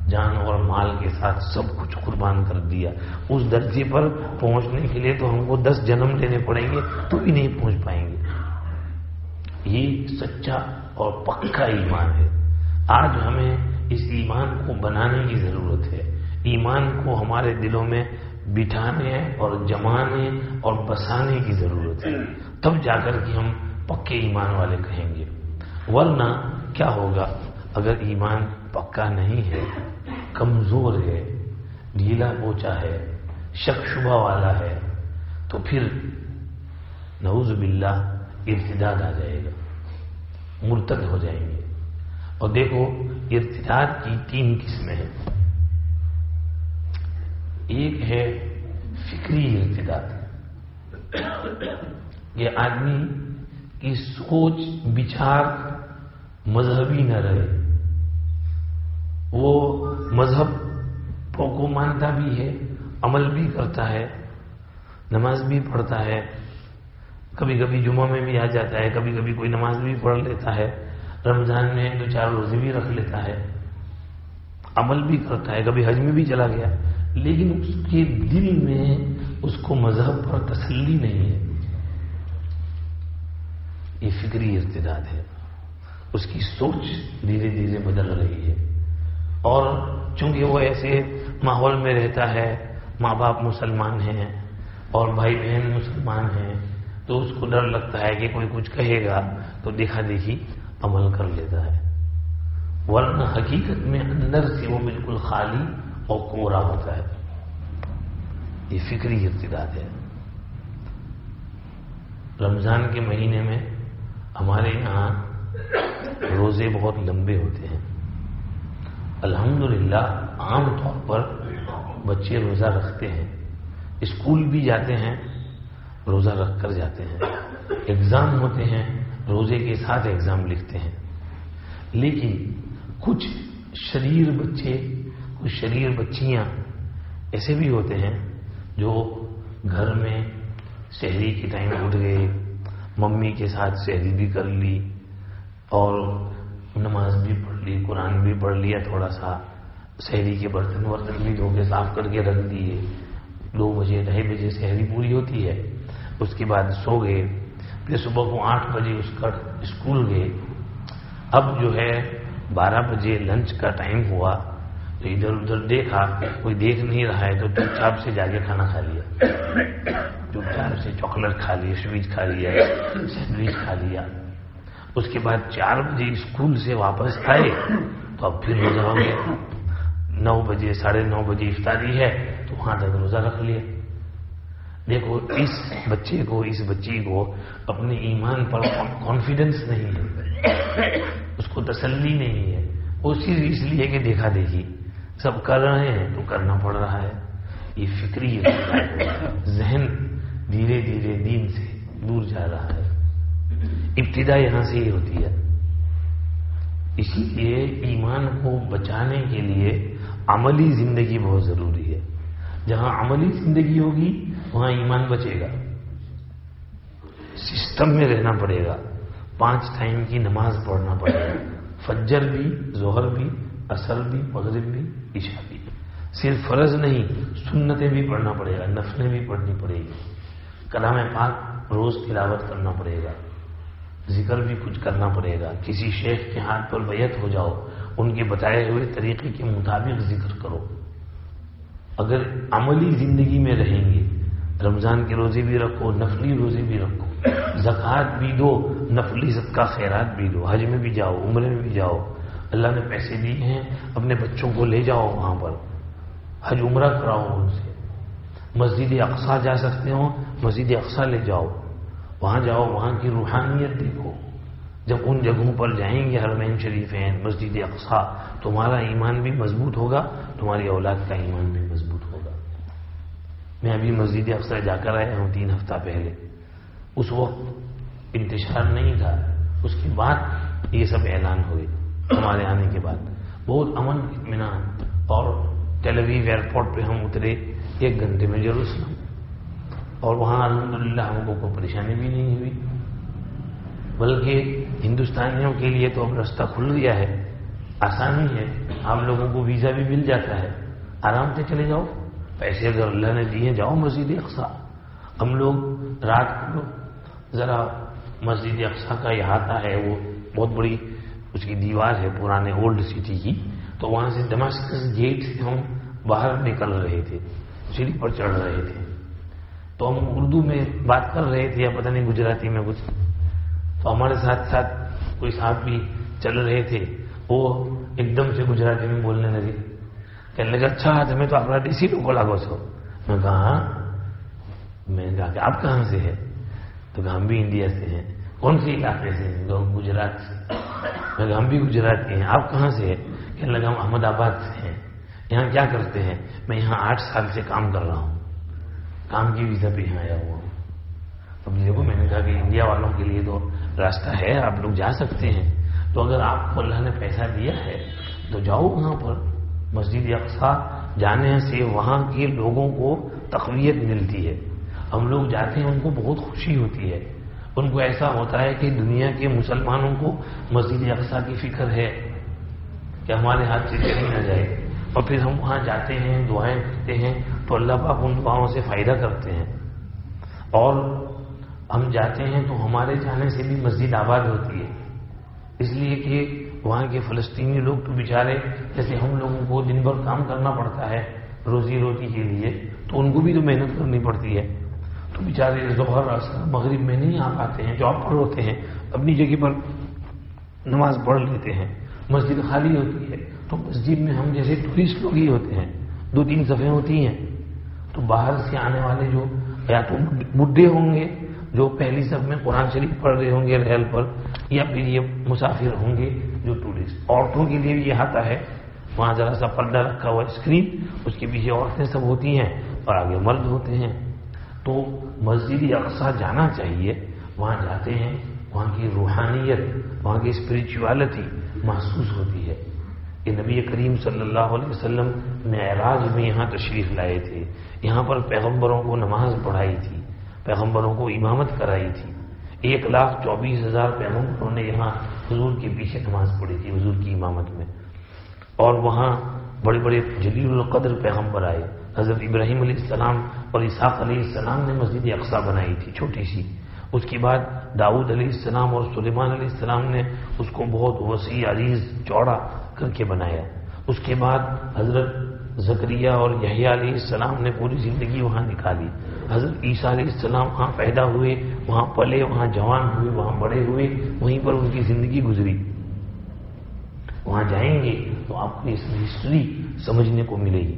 جان اور مال کے ساتھ سب کچھ قربان کر دیا. اس درجے پر پہنچنے کے لیے تو ہم کو 10 جنم لینے پڑیں گے تو بھی نہیں پہنچ پائیں گے. یہ سچا اور پکا ایمان ہے. آج ہمیں اس ایمان کو بنانے کی ضرورت ہے. ایمان کو ہمارے دلوں میں بٹھانے اور جمانے اور بسانے کی ضرورت ہے. تب جا کر کہ ہم پکے ایمان والے کہیں گے. ورنہ کیا ہوگا اگر ایمان پکا نہیں ہے، کمزور ہے، ڈھیلا پوچا ہے، شک شبہ والا ہے، تو پھر نعوذ باللہ ارتداد آ جائے گا، مرتد ہو جائیں گے. اور دیکھو ارتداد کی 3 قسمیں ہیں. ایک ہے فکری ارتداد. یہ آدمی کی سوچ بچار مذہبی نہ رہے، وہ مذہب کو مانتا بھی ہے، عمل بھی کرتا ہے، نماز بھی پڑھتا ہے، کبھی کبھی جمعہ میں بھی آ جاتا ہے، کبھی کبھی کوئی نماز بھی پڑھ لیتا ہے، رمضان میں 2-4 روزے بھی رکھ لیتا ہے، عمل بھی کرتا ہے، کبھی حج میں بھی چلا گیا. لیکن اس کے دل میں اس کو مذہب پر تسلی نہیں ہے. یہ فکری ارتداد ہے. اس کی سوچ دھیرے دھیرے بدل رہی ہے. اور چونکہ وہ ایسے ماحول میں رہتا ہے، ماں باپ مسلمان ہیں اور بھائی بہن مسلمان ہیں، تو اس کو ڈر لگتا ہے کہ کوئی کچھ کہے گا تو دیکھا دیکھی عمل کر لیتا ہے. ورنہ حقیقت میں اندر سے وہ بالکل خالی اور کورا ہوتا ہے. یہ فکری ارتداد ہے. رمضان کے مہینے میں ہمارے یہاں روزے بہت لمبے ہوتے ہیں. الحمدللہ عام طور پر بچے روزہ رکھتے ہیں، اسکول بھی جاتے ہیں، روزہ رکھ کر جاتے ہیں. ایگزام ہوتے ہیں، روزے کے ساتھ ایگزام لکھتے ہیں. لیکن کچھ شریر بچے، کچھ شریر بچیاں ایسے بھی ہوتے ہیں جو گھر میں سحری کے ٹائم اٹھ گئے، ممی کے ساتھ سحری بھی کر لی اور نماز بھی پڑھ لی، قرآن بھی پڑھ لیا، تھوڑا سا سحری کے برتن بھی دھو کے صاف کر کے رکھ دیے. 2 بجے 2:30 بجے سحری پوری ہوتی ہے. اس کے بعد سو گئے، پھر صبح کو 8 بجے اس کا اسکول گئے۔ اب جو ہے 12 بجے لنچ کا ٹائم ہوا تو ادھر ادھر دیکھا، کوئی دیکھ نہیں رہا ہے تو چپ چاپ سے جا کے کھانا کھا لیا، چپ چاپ سے چاکلیٹ کھا لیا، سویٹ کھا لیا، سینڈوچ کھا لیا۔ اس کے بعد 4 بجے اسکول سے واپس آئے تو اب پھر روزہ ہو گیا، 9 بجے 9:30 بجے افطاری ہے تو وہاں تک روزہ رکھ لیا۔ دیکھو اس بچے کو، اس بچی کو اپنے ایمان پر کانفیڈنس نہیں ہے، اس کو تسلی نہیں ہے، وہ صرف اس لیے کہ دیکھا دیکھی سب کر رہے ہیں تو کرنا پڑ رہا ہے۔ یہ فکری ذہن دھیرے دھیرے دین سے دور جا رہا ہے۔ ابتدا یہاں سے ہی ہوتی ہے۔ اسی لیے ایمان کو بچانے کے لیے عملی زندگی بہت ضروری ہے۔ جہاں عملی زندگی ہوگی وہاں ایمان بچے گا، سسٹم میں رہنا پڑے گا، 5 ٹائم کی نماز پڑھنا پڑے گا، فجر بھی، ظہر بھی، عصر بھی، مغرب بھی، عشاء بھی، صرف فرض نہیں سنتیں بھی پڑھنا پڑے گا، نفلیں بھی پڑھنی پڑے گی، کلام پاک روز تلاوت کرنا پڑے گا، ذکر بھی کچھ کرنا پڑے گا، کسی شیخ کے ہاتھ پر بیعت ہو جاؤ، ان کے بتائے ہوئے طریقے کے مطابق ذکر کرو۔ اگر عملی زندگی میں رہیں گے، رمضان کے روزے بھی رکھو، نفلی روزے بھی رکھو، زکوٰۃ بھی دو، نفلی صدقہ خیرات بھی دو، حج میں بھی جاؤ، عمرے میں بھی جاؤ، اللہ نے پیسے دیے ہیں، اپنے بچوں کو لے جاؤ وہاں پر حج عمرہ کراؤ ان سے، مسجد اقصیٰ جا سکتے ہو مسجد اقصیٰ لے جاؤ، وہاں جاؤ، وہاں کی روحانیت دیکھو۔ جب ان جگہوں پر جائیں گے، حرمین شریفین، مسجد اقصیٰ، تمہارا ایمان بھی مضبوط ہوگا، تمہاری اولاد کا ایمان بھی مضبوط ہوگا۔ میں ابھی مسجد اقصیٰ جا کر آیا ہوں 3 ہفتہ پہلے، اس وقت انتشار نہیں تھا، اس کے بعد یہ سب اعلان ہوئے، ہمارے آنے کے بعد بہت امن اطمینان، اور ٹیل اویو ایئرپورٹ پہ ہم اترے 1 گھنٹے میں یروشلم، اور وہاں الحمدللہ ہم کو کوئی پریشانی بھی نہیں ہوئی، بلکہ ہندوستانیوں کے لیے تو اب راستہ کھل گیا ہے، آسانی ہے، آپ لوگوں کو ویزا بھی مل جاتا ہے، آرام سے چلے جاؤ، پیسے اگر اللہ نے دیے جاؤ مسجد اقصیٰ۔ ہم لوگ رات کو ذرا مسجد اقصیٰ کا احاطہ ہے، وہ بہت بڑی اس کی دیوار ہے پرانے اولڈ سٹی کی، تو وہاں سے دمشق گیٹ سے ہم باہر نکل رہے تھے، سیڑھی پر چڑھ رہے تھے، تو ہم اردو میں بات کر رہے تھے یا پتہ نہیں گجراتی میں کچھ، تو ہمارے ساتھ ساتھ کوئی صاحب بھی چل رہے تھے، وہ ایک دم سے گجراتی میں بولنے لگے، کہنے لگا اچھا تمہیں تو اپنا ڈیسی لوگوں لاگو سو۔ میں کہا ہاں، میں نے کہا کہ آپ کہاں سے ہیں؟ تو کہا ہم بھی انڈیا سے ہیں۔ کون سے علاقے سے ہیں؟ گجرات سے۔ میں کہا ہم بھی گجرات کے ہیں، آپ کہاں سے ہیں؟ کہنے لگا ہم احمد آباد سے ہیں۔ یہاں کیا کرتے ہیں؟ میں یہاں 8 سال سے کام کر رہا ہوں، کام کی ویزا پہ یہاں آیا ہوا ہوں۔ اب دیکھو میں نے کہا کہ انڈیا والوں کے لیے تو راستہ ہے، آپ لوگ جا سکتے ہیں، تو اگر آپ کو اللہ نے پیسہ دیا ہے تو جاؤ وہاں پر مسجد اقصیٰ، جانے سے وہاں کے لوگوں کو تقویت ملتی ہے، ہم لوگ جاتے ہیں ان کو بہت خوشی ہوتی ہے، ان کو ایسا ہوتا ہے کہ دنیا کے مسلمانوں کو مسجد اقصیٰ کی فکر ہے کہ ہمارے ہاتھ سے چلی نہ جائے، اور پھر ہم وہاں جاتے ہیں، دعائیں کرتے ہیں تو اللہ پاک ان دعاؤں سے فائدہ کرتے ہیں، اور ہم جاتے ہیں تو ہمارے جانے سے بھی مسجد آباد ہوتی ہے، اس لیے کہ وہاں کے فلسطینی لوگ تو بیچارے جیسے ہم لوگوں کو دن بھر کام کرنا پڑتا ہے روزی روٹی کے لیے، تو ان کو بھی تو محنت کرنی پڑتی ہے، تو بیچارے ظہر عصر مغرب میں نہیں آ پاتے ہیں، جاب پر ہوتے ہیں، اپنی جگہ پر نماز پڑھ لیتے ہیں، مسجد خالی ہوتی ہے، تو مسجد میں ہم جیسے ٹورسٹ لوگ ہی ہوتے ہیں، 2-3 صفیں ہوتی ہیں، تو باہر سے آنے والے جو یا تو بڈھے ہوں گے جو پہلی صف میں قرآن شریف پڑھ رہے ہوں گے ریل پر، یا پھر یہ مسافر ہوں گے جو ٹورسٹ۔ عورتوں کے لیے بھی یہ آتا ہے، وہاں ذرا سا پردہ رکھا ہوا اسکرین، اس کے پیچھے عورتیں سب ہوتی ہیں اور آگے مرد ہوتے ہیں، تو مسجد اقصیٰ جانا چاہیے، وہاں جاتے ہیں، وہاں کی روحانیت، وہاں کی اسپریچوالٹی محسوس ہوتی ہے۔ کہ نبی کریم صلی اللہ علیہ وسلم معراج میں یہاں تشریف لائے تھے، یہاں پر پیغمبروں کو نماز پڑھائی تھی، پیغمبروں کو امامت کرائی تھی، 1,24,000 پیغمبروں نے یہاں حضور کے پیچھے نماز پڑھی تھی حضور کی امامت میں، اور وہاں بڑے بڑے جلیل القدر پیغمبر آئے، حضرت ابراہیم علیہ السلام اور اسحاق علیہ السلام نے مسجد اقصی بنائی تھی چھوٹی سی. اس کے بعد داؤد علیہ السلام اور سلیمان علیہ السلام نے اس کو بہت وسیع عریض چوڑا کر کے بنایا. اس کے بعد حضرت زکریا اور یحییٰ علیہ السلام نے پوری زندگی وہاں نکالی. حضرت عیسیٰ علیہ السلام وہاں پیدا ہوئے، وہاں پلے، وہاں جوان ہوئے، وہاں بڑے ہوئے، وہیں پر ان کی زندگی گزری. وہاں جائیں گے تو آپ کو اس کی ہسٹری سمجھنے کو ملے گی،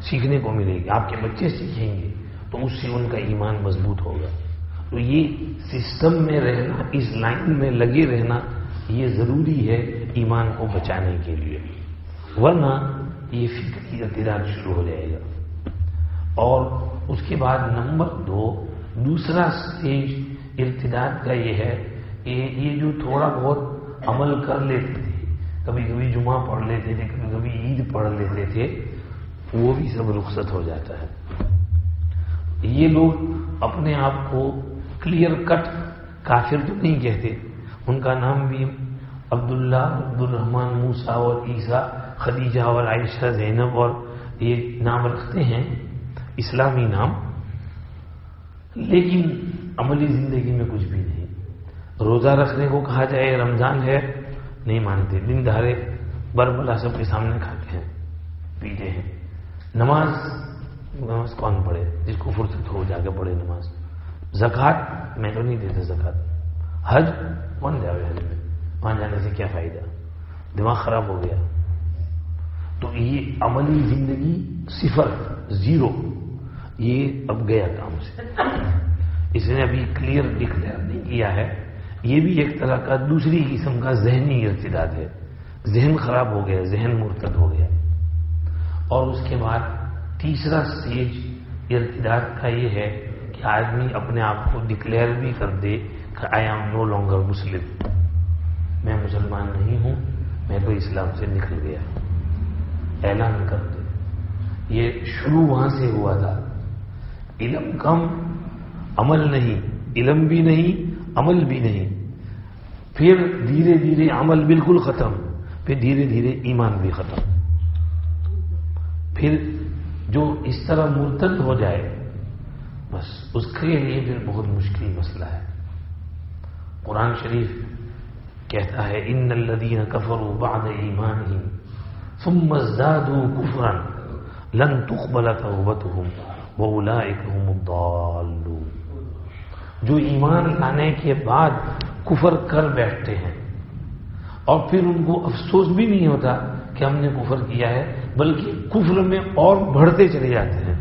سیکھنے کو ملے گی. آپ کے بچے سیکھیں گے تو اس سے ان کا ایمان مضبوط ہوگا. تو یہ سسٹم میں رہنا، اس لائن میں لگے رہنا، یہ ضروری ہے ایمان کو بچانے کے لیے، ورنہ یہ فکری ارتداد شروع ہو جائے گا. اور اس کے بعد نمبر 2، دوسرا سٹیج ارتداد کا یہ ہے کہ یہ جو تھوڑا بہت عمل کر لیتے تھے، کبھی کبھی جمعہ پڑھ لیتے تھے، کبھی کبھی عید پڑھ لیتے تھے، وہ بھی سب رخصت ہو جاتا ہے. یہ لوگ اپنے آپ کو کلیئر کٹ کافر تو نہیں کہتے، ان کا نام بھی عبداللہ، عبدالرحمن، موسیٰ اور عیسیٰ، خدیجہ اور عائشہ، زینب اور یہ نام رکھتے ہیں اسلامی نام، لیکن عملی زندگی میں کچھ بھی نہیں. روزہ رکھنے کو کہا جائے رمضان ہے نہیں مانتے، دن دہاڑے بربلا سب کے سامنے کھاتے ہیں پیتے ہیں. نماز کون پڑھے؟ جس کو فرصت ہو جا کے پڑھے نماز. زکوٰۃ میں تو نہیں دیتا زکوٰۃ. حج کون جاوے حج میں؟ وہاں جانے سے کیا فائدہ؟ دماغ خراب ہو گیا. تو یہ عملی زندگی 0 0، یہ اب گیا کام سے. اس نے ابھی کلیئر ڈکلیئر نہیں کیا ہے. یہ بھی ایک طرح کا دوسری قسم کا ذہنی ارتداد ہے. ذہن خراب ہو گیا، ذہن مرتد ہو گیا. اور اس کے بعد تیسرا سٹیج ارتداد کا یہ ہے کہ آدمی اپنے آپ کو ڈکلیئر بھی کر دے کہ آئی ایم نو لانگر مسلم، میں مسلمان نہیں ہوں، میں تو اسلام سے نکل گیا، اعلان کر دے. یہ شروع وہاں سے ہوا تھا. علم کم، عمل نہیں، علم بھی نہیں، عمل بھی نہیں. پھر دھیرے دھیرے عمل بالکل ختم، پھر دھیرے دھیرے ایمان بھی ختم. پھر جو اس طرح مرتد ہو جائے بس اس کے لیے پھر بہت مشکل مسئلہ ہے. قرآن شریف کہتا ہے ان الذین کفروا بعد ایمانہم ثم ازدادوا کفرا لن تقبل توبتهم واولئک هم الضالون. جو ایمان لانے کے بعد کفر کر بیٹھتے ہیں اور پھر ان کو افسوس بھی نہیں ہوتا کہ ہم نے کفر کیا ہے، بلکہ کفر میں اور بڑھتے چلے جاتے ہیں.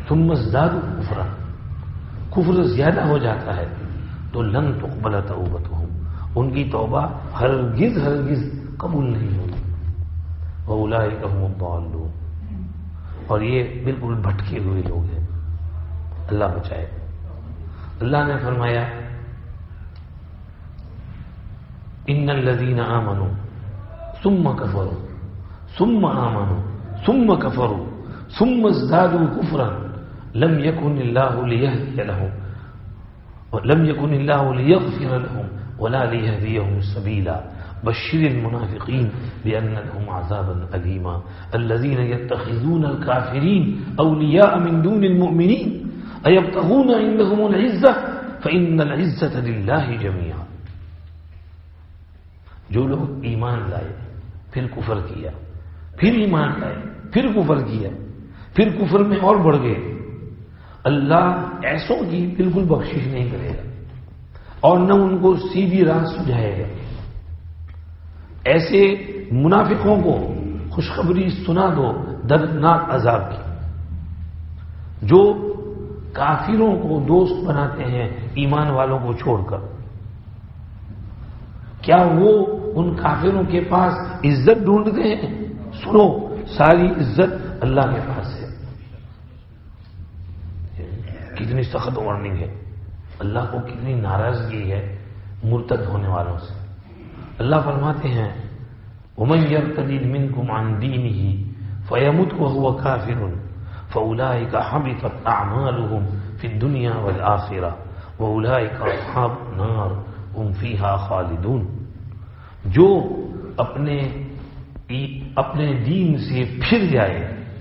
ثم ازدادوا کفرا، کفر زیادہ ہو جاتا ہے تو لن تقبل توبتهم، ان کی توبہ ہرگز ہرگز قبول نہیں ہوگی. واولئک هم الضالون، اور یہ بالکل بھٹکے ہوئے لوگ ہیں. اللہ بچائے. اللہ نے فرمایا ان الذین آمنوا ثم کفروا ثم آمنوا ثم کفروا ثم ازدادوا کفرا لم يكن الله ليهدي لهم ولم يكن الله ليغفر لهم ولا ليهديهم سبيلا بشر المنافقين بأن لهم عذابا أليما الذين يتخذون الكافرين أولياء من دون المؤمنين أيبتغون عندهم العزة فإن العزة لله جميعا. جو لوگ ایمان لائے پھر کفر کیا، پھر ایمان لائے پھر کفر کیا، پھر کفر میں اور بڑھ گئے، اللہ ایسوں کی بالکل بخشش نہیں کرے گا اور نہ ان کو سیدھی راہ سجھائے گا. ایسے منافقوں کو خوشخبری سنا دو دردناک عذاب کی، جو کافروں کو دوست بناتے ہیں ایمان والوں کو چھوڑ کر. کیا وہ ان کافروں کے پاس عزت ڈھونڈتے ہیں؟ سنو، ساری عزت اللہ کے پاس ہے. کتنی سخت وارننگ ہے، اللہ کو کتنی ناراضگی ہے مرتد ہونے والوں سے. اللہ فرماتے ہیں وَمَنْ يَرْتَدِدْ مِنْكُمْ عَنْ دِينِهِ فَيَمُتْ وَهُوَ كَافِرٌ فَأُولَئِكَ حَبِطَتْ أَعْمَالُهُمْ فِي الدُّنْيَا وَالْآخِرَةِ وَأُولَئِكَ أَصْحَابُ النَّارِ هُمْ فِيهَا خَالِدُونَ. جو اپنے دین سے پھر جائے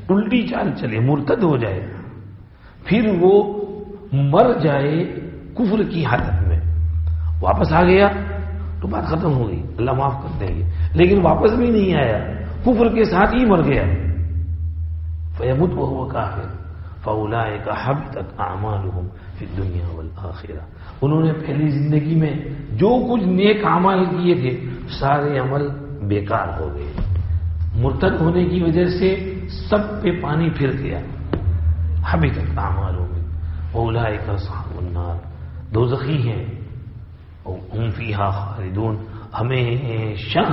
الٹی چال چلے، مرتد ہو جائے، پھر وہ مر جائے کفر کی حالت میں، واپس آ گیا تو بات ختم ہو گئی، اللہ معاف کر دیں گے. لیکن واپس بھی نہیں آیا، کفر کے ساتھ ہی مر گیا، فیمت وہو کافر فاولئک حبطت اعمالهم فی الدنیا والآخرہ. انہوں نے پہلی زندگی میں جو کچھ نیک اعمال کیے تھے سارے عمل بیکار ہو گئے، مرتد ہونے کی وجہ سے سب پہ پانی پھر گیا. حبطت اعمالهم اولئک اصحاب النار، دوزخی ہیں، ہم فیہا خالدون، ہمیشہ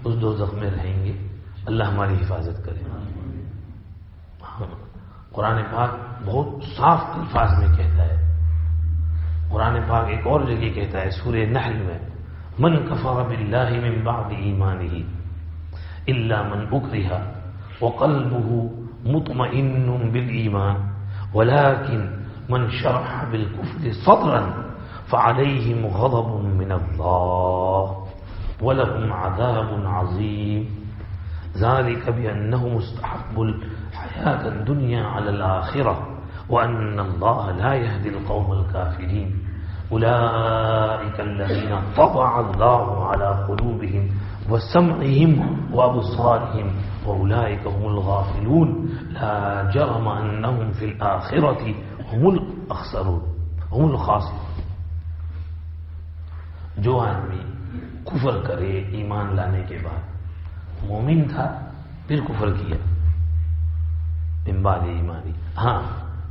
اس دوزخ میں رہیں گے. اللہ ہماری حفاظت کرے. قرآن پاک بہت صاف الفاظ میں کہتا ہے. قرآن پاک ایک اور جگہ کہتا ہے سورہ نحل میں، من کفر باللہ من بعد ایمانہ الا من اکرہ وقلبہ مطمئن بالایمان ولكن من شرح بالکفر صدرا فعليهم غضب من الله ولهم عذاب عظيم ذلك بأنهم استحبوا الحياة الدنيا على الآخرة وأن الله لا يهدي القوم الكافرين أولئك الذين طبع الله على قلوبهم وسمعهم وأبصارهم وأولئك هم الغافلون لا جرم أنهم في الآخرة هم الأخسرون هم الخاسرون. جو آدمی کفر کرے ایمان لانے کے بعد، مومن تھا پھر کفر کیا من بعد ایمانی، ہاں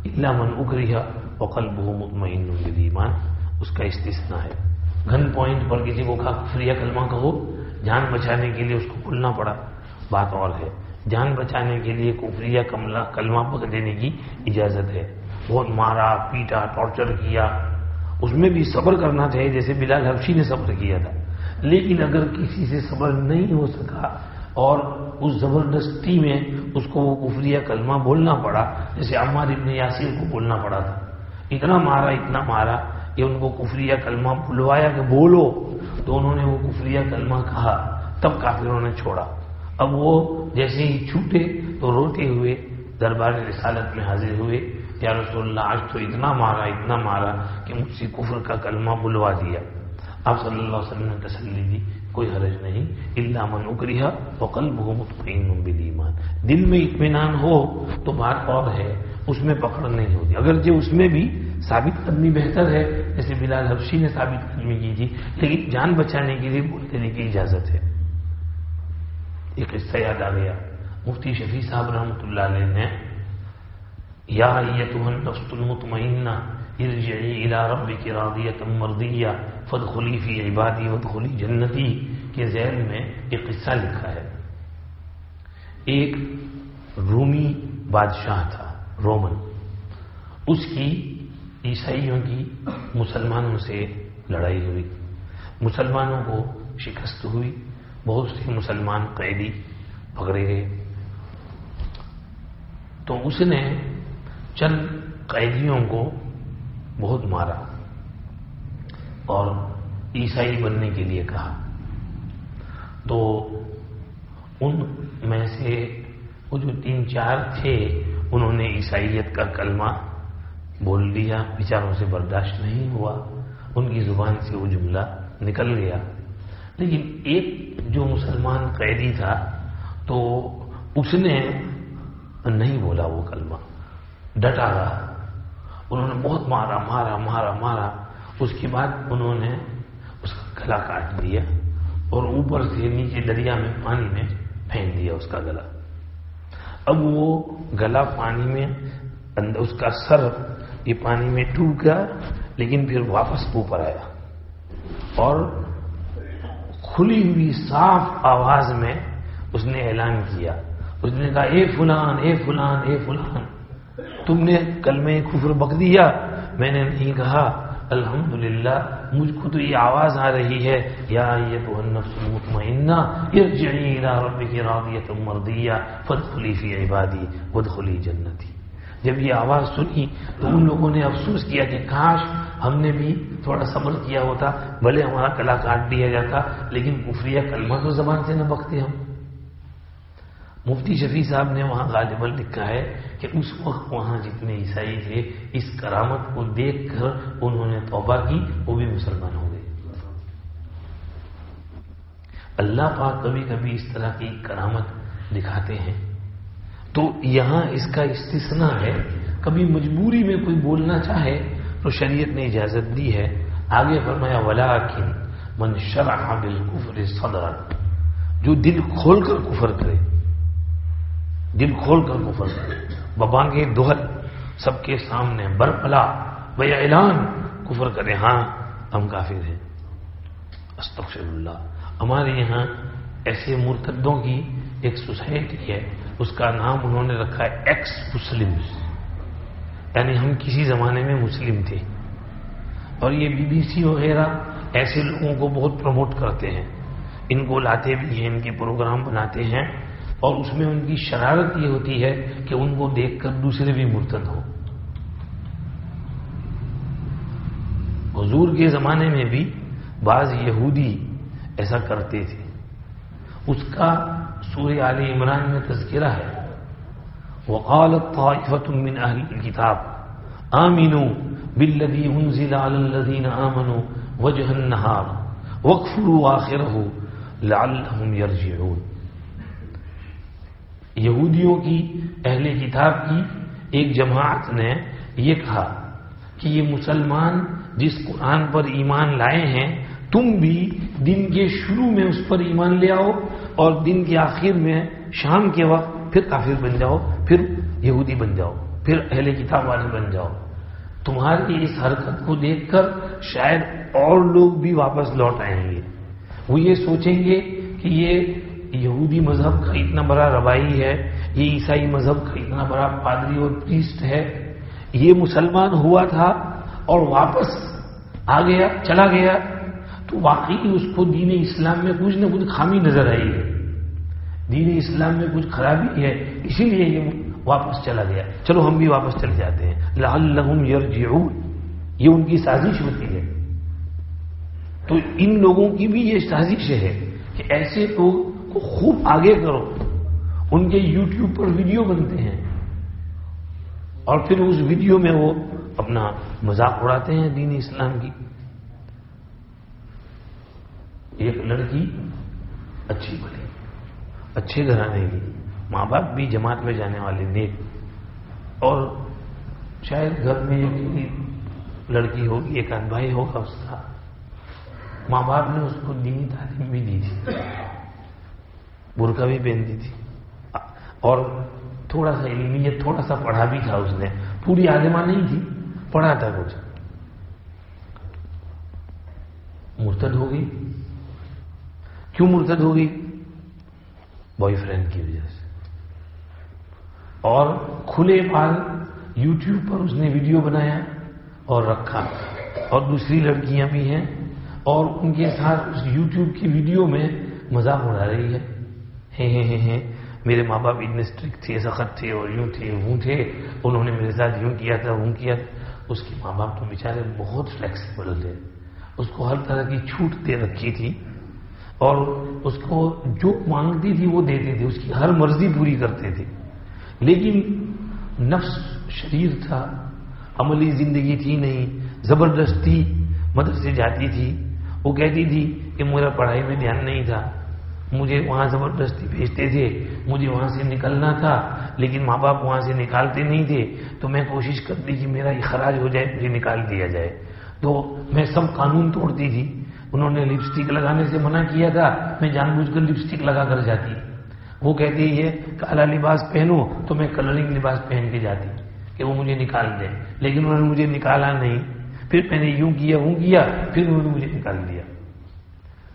الا من اکرہ وقلبہ مطمئن بالایمان، اس کا استثناء ہے. گن پوائنٹ پر کسی کو کہا کفریہ کلمہ کہو، جان بچانے کے لیے اس کو بولنا پڑا، بات اور ہے. جان بچانے کے لیے کفریہ کلمہ پکڑ دینے کی اجازت ہے. بہت مارا پیٹا ٹارچر کیا، اس میں بھی صبر کرنا چاہیے جیسے بلال حبشی نے صبر کیا تھا. لیکن اگر کسی سے صبر نہیں ہو سکا اور اس زبردستی میں اس کو وہ کفریہ کلمہ بولنا پڑا، جیسے عمار ابن یاسر کو بولنا پڑا تھا، اتنا مارا کہ ان کو کفریہ کلمہ بلوایا کہ بولو، تو انہوں نے وہ کفریہ کلمہ کہا، تب کافروں نے چھوڑا. اب وہ جیسے ہی چھوٹے تو روتے ہوئے دربار رسالت میں حاضر ہوئے، یا رسول اللہ آج تو اتنا مارا کہ مجھ سے کفر کا کلمہ بلوا دیا. آپ صلی اللہ علیہ وسلم نے تسلی دی، کوئی حرج نہیں، الا من اکرہ وقلبہ مطمئن بالایمان. دل میں اطمینان ہو تو بات اور ہے، اس میں پکڑ نہیں ہوتی. اگرچہ اس میں بھی ثابت قدمی بہتر ہے، جیسے بلال حبشی نے ثابت قدمی کی تھی، لیکن جان بچانے کے لیے بول دینے کی اجازت ہے. ایک قصہ یاد آ گیا، مفتی شفیع صاحب رحمۃ اللہ علیہ نے یا ایتھا النفس المطمئنہ ارجعی الی ربک راضیۃ مرضیہ فادخلی فی عبادی وادخلی جنتی کے ذیل میں ایک قصہ لکھا ہے. ایک رومی بادشاہ تھا، رومن، اس کی عیسائیوں کی مسلمانوں سے لڑائی ہوئی، مسلمانوں کو شکست ہوئی، بہت سے مسلمان قیدی پکڑے گئے. تو اس نے چند قیدیوں کو بہت مارا اور عیسائی بننے کے لیے کہا. تو ان میں سے وہ جو 3-4 تھے انہوں نے عیسائیت کا کلمہ بول دیا، بیچاروں سے برداشت نہیں ہوا، ان کی زبان سے وہ جملہ نکل گیا. لیکن ایک جو مسلمان قیدی تھا تو اس نے نہیں بولا وہ کلمہ، ڈٹا رہا. انہوں نے بہت مارا. اس کے بعد انہوں نے اس کا گلا کاٹ دیا اور اوپر سے نیچے دریا میں پانی میں پھینک دیا اس کا گلا. اب وہ گلا پانی میں، اس کا سر یہ پانی میں ڈوب گیا، لیکن پھر واپس اوپر آیا اور کھلی ہوئی صاف آواز میں اس نے اعلان کیا. اس نے کہا اے فلان اے فلان اے فلان، تم نے کلمہ کفر بک دیا، میں نے نہیں کہا. الحمدللہ مجھ کو تو یہ آواز آ رہی ہے، یا ایتھا النفس المطمئنہ ارجعی الی ربک راضیۃ مرضیہ فادخلی فی عبادی وادخلی جنتی. جب یہ آواز سنی تو ان لوگوں نے افسوس کیا کہ کاش ہم نے بھی تھوڑا صبر کیا ہوتا، بھلے ہمارا گلا کاٹ دیا جاتا لیکن کفریہ کلمہ تو زبان سے نہ بکتے ہم. مفتی شفیع صاحب نے وہاں غالباً لکھا ہے کہ اس وقت وہاں جتنے عیسائی تھے اس کرامت کو دیکھ کر انہوں نے توبہ کی، وہ بھی مسلمان ہو گئے۔ اللہ پاک کبھی کبھی اس طرح کی کرامت دکھاتے ہیں، تو یہاں اس کا استثناء ہے۔ کبھی مجبوری میں کوئی بولنا چاہے تو شریعت نے اجازت دی ہے۔ آگے فرمایا وَلَٰكِن مَنْ شَرَحَ بِالْكُفْرِ صَدْرًا، جو دل کھول کر کفر کرے، دل کھول کر کفر کرے، ببانگے دوہل سب کے سامنے برپلا بے اعلان کفر کرے، ہاں ہم کافر ہیں، استغفر اللہ۔ ہمارے یہاں ایسے مرتدوں کی ایک سوسائٹی ہے، اس کا نام انہوں نے رکھا ہے ایکس مسلمز، یعنی ہم کسی زمانے میں مسلم تھے، اور یہ BBC وغیرہ ایسے لوگوں کو بہت پروموٹ کرتے ہیں، ان کو لاتے بھی ہیں، ان کے پروگرام بناتے ہیں، اور اس میں ان کی شرارت یہ ہوتی ہے کہ ان کو دیکھ کر دوسرے بھی مرتد ہو۔ حضور کے زمانے میں بھی بعض یہودی ایسا کرتے تھے، اس کا سورہ آل عمران میں تذکرہ ہے۔ وقالت طائفة من اہل الكتاب آمنوا بالذی انزل علی الذین آمنوا وجہ النہار واکفروا آخرہ لعلہم یرجعون۔ یہودیوں کی اہل کتاب کی ایک جماعت نے یہ کہا کہ یہ مسلمان جس قرآن پر ایمان لائے ہیں، تم بھی دن کے شروع میں اس پر ایمان لے آؤ اور دن کے آخر میں شام کے وقت پھر کافر بن جاؤ، پھر یہودی بن جاؤ، پھر اہل کتاب والے بن جاؤ۔ تمہاری اس حرکت کو دیکھ کر شاید اور لوگ بھی واپس لوٹ آئیں گے، وہ یہ سوچیں گے کہ یہ یہودی مذہب کا اتنا بڑا ربائی ہے، یہ عیسائی مذہب کا اتنا بڑا پادری اور پریسٹ ہے، یہ مسلمان ہوا تھا اور واپس آ گیا، چلا گیا، تو واقعی اس کو دین اسلام میں کچھ نہ کچھ خامی نظر آئی ہے، دین اسلام میں کچھ خرابی ہے، اسی لیے یہ واپس چلا گیا، چلو ہم بھی واپس چلے جاتے ہیں، لعلہم یرجعون، یہ ان کی سازش ہوتی ہے۔ تو ان لوگوں کی بھی یہ سازش ہے کہ ایسے لوگ کو خوب آگے کرو، ان کے یوٹیوب پر ویڈیو بنتے ہیں اور پھر اس ویڈیو میں وہ اپنا مذاق اڑاتے ہیں دین اسلام کی۔ ایک لڑکی اچھی بڑی اچھے گھرانے کی، ماں باپ بھی جماعت میں جانے والے نیک، اور شاید گھر میں ایک لڑکی ہوگی، ایک آدھ بھائی ہوگا اس کا، ماں باپ نے اس کو دینی تعلیم بھی دی تھی، برقع بھی پہنتی تھی، اور تھوڑا سا علمیت، تھوڑا سا پڑھا بھی تھا، اس نے پوری عالمہ نہیں تھی، پڑھا تھا کچھ، مرتد ہو گئی۔ کیوں مرتد ہو گئی؟ بوائے فرینڈ کی وجہ سے، اور کھلے پال یوٹیوب پر اس نے ویڈیو بنایا اور رکھا، اور دوسری لڑکیاں بھی ہیں اور ان کے ساتھ اس یوٹیوب کی ویڈیو میں مذاق اڑا رہی ہے، میرے ماں باپ اتنے اسٹرکٹ تھے، سخت تھے، اور یوں تھے وہ تھے، انہوں نے میرے ساتھ یوں کیا تھا وہ کیا تھا۔ اس کے ماں باپ تو بیچارے بہت فلیکسیبل تھے، اس کو ہر طرح کی چھوٹ دے رکھی تھی، اور اس کو جو مانگتی تھی وہ دیتے تھے، اس کی ہر مرضی پوری کرتے تھے، لیکن نفس شریر تھا، عملی زندگی تھی نہیں، زبردستی مدرسے جاتی تھی، وہ کہتی تھی کہ میرا پڑھائی میں دھیان نہیں تھا، مجھے وہاں زبردستی بھیجتے تھے، مجھے وہاں سے نکلنا تھا، لیکن ماں باپ وہاں سے نکالتے نہیں تھے، تو میں کوشش کرتی کہ میرا اخراج ہو جائے، مجھے نکال دیا جائے، تو میں سب قانون توڑتی تھی، انہوں نے لپسٹک لگانے سے منع کیا تھا، میں جان بوجھ کر لپسٹک لگا کر جاتی، وہ کہتی ہے کالا لباس پہنو تو میں کلرنگ لباس پہن کے جاتی کہ وہ مجھے نکال دیں، لیکن انہوں نے مجھے نکالا نہیں، پھر میں نے یوں کیا وہ کیا، پھر انہوں نے مجھے نکال دیا،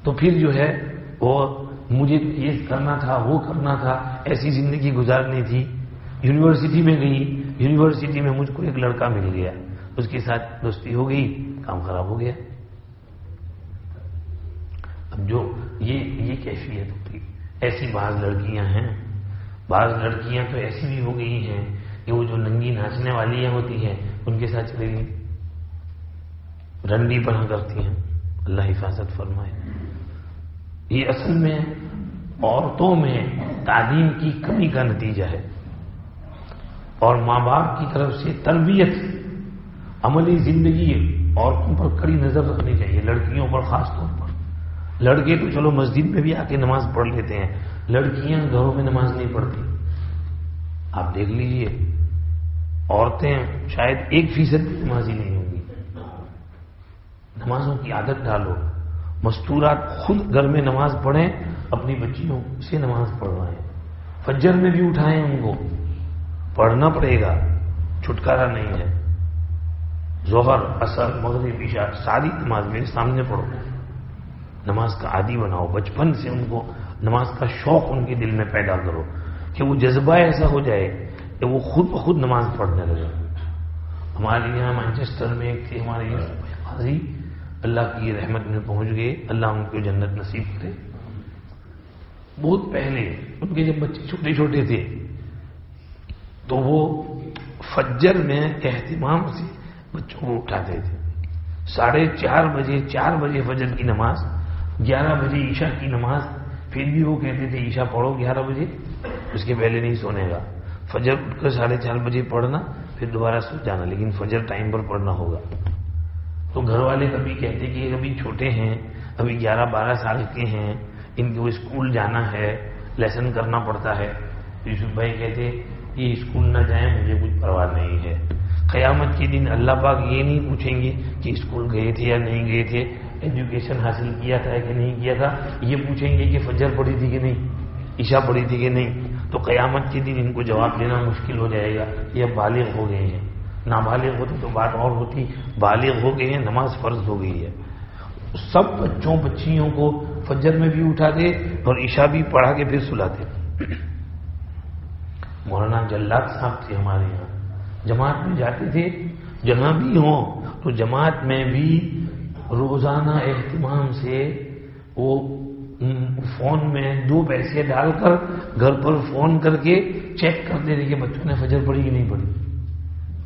تو پھر جو ہے وہ مجھے یہ کرنا تھا وہ کرنا تھا، ایسی زندگی گزارنی تھی۔ یونیورسٹی میں گئی، یونیورسٹی میں مجھ کو ایک لڑکا مل گیا، اس کے ساتھ دوستی ہو گئی، کام خراب ہو گیا۔ اب جو یہ کیفیت ہوتی، ایسی بعض لڑکیاں ہیں، بعض لڑکیاں تو ایسی بھی ہو گئی ہیں کہ وہ جو ننگی ناچنے والیاں ہوتی ہیں ان کے ساتھ چلے گئی، رنڈی پنا کرتی ہیں، اللہ حفاظت فرمائے۔ یہ اصل میں عورتوں میں تعلیم کی کمی کا نتیجہ ہے، اور ماں باپ کی طرف سے تربیت، عملی زندگی عورتوں پر کڑی نظر رکھنی چاہیے، لڑکیوں پر خاص طور پر۔ لڑکے تو چلو مسجد میں بھی آ کے نماز پڑھ لیتے ہیں، لڑکیاں گھروں میں نماز نہیں پڑھتی۔ آپ دیکھ لیجئے، عورتیں شاید 1% بھی نمازی نہیں ہوں گی۔ نمازوں کی عادت ڈالو، مستورات خود گھر میں نماز پڑھیں، اپنی بچیوں سے نماز پڑھوائیں، فجر میں بھی اٹھائیں، ان کو پڑھنا پڑے گا، چھٹکارا نہیں ہے۔ ظہر، عصر، مغرب، عشاء ساری نماز میرے سامنے پڑھو، نماز کا عادی بناؤ، بچپن سے ان کو نماز کا شوق ان کے دل میں پیدا کرو کہ وہ جذبہ ایسا ہو جائے کہ وہ خود بخود نماز پڑھنے لگے۔ ہمارے یہاں مانچسٹر میں ایک تھے ہمارے قاضی، اللہ کی رحمت میں پہنچ گئے، اللہ ان کو جنت نصیب کرے۔ بہت پہلے ان کے جب بچے چھوٹے چھوٹے تھے تو وہ فجر میں اہتمام سے بچوں کو اٹھاتے تھے، 4:30 بجے فجر کی نماز، 11 بجے عشاء کی نماز، پھر بھی وہ کہتے تھے عشاء پڑھو 11 بجے، اس کے پہلے نہیں سونے گا، فجر اٹھ کر 4:30 بجے پڑھنا، پھر دوبارہ سو جانا، لیکن فجر ٹائم پر پڑھنا ہوگا۔ تو گھر والے کبھی کہتے کہ یہ ابھی چھوٹے ہیں، ابھی 11-12 سال کے ہیں، ان کو اسکول جانا ہے، لیسن کرنا پڑتا ہے۔ یوسف بھائی کہتے یہ اسکول نہ جائیں، مجھے کچھ پرواہ نہیں ہے، قیامت کے دن اللہ پاک یہ نہیں پوچھیں گے کہ اسکول گئے تھے یا نہیں گئے تھے، ایجوکیشن حاصل کیا تھا کہ نہیں کیا تھا، یہ پوچھیں گے کہ فجر پڑھی تھی کہ نہیں، عشاء پڑھی تھی کہ نہیں۔ تو قیامت کے دن ان کو جواب دینا مشکل ہو جائے گا، یہ اب بالغ ہو گئے ہیں، نابالغ ہوتے تو بات اور ہوتی، بالغ ہو گئے ہیں، نماز فرض ہو گئی ہے۔ سب بچوں بچیوں کو فجر میں بھی اٹھاتے اور عشاء بھی پڑھا کے پھر سلاتے۔ مولانا جلاد صاحب تھے ہمارے یہاں، جماعت میں جاتے تھے، جہاں بھی ہوں تو جماعت میں بھی روزانہ اہتمام سے وہ فون میں 2 پیسے ڈال کر گھر پر فون کر کے چیک کرتے تھے کہ بچوں نے فجر پڑھی کہ نہیں پڑھی،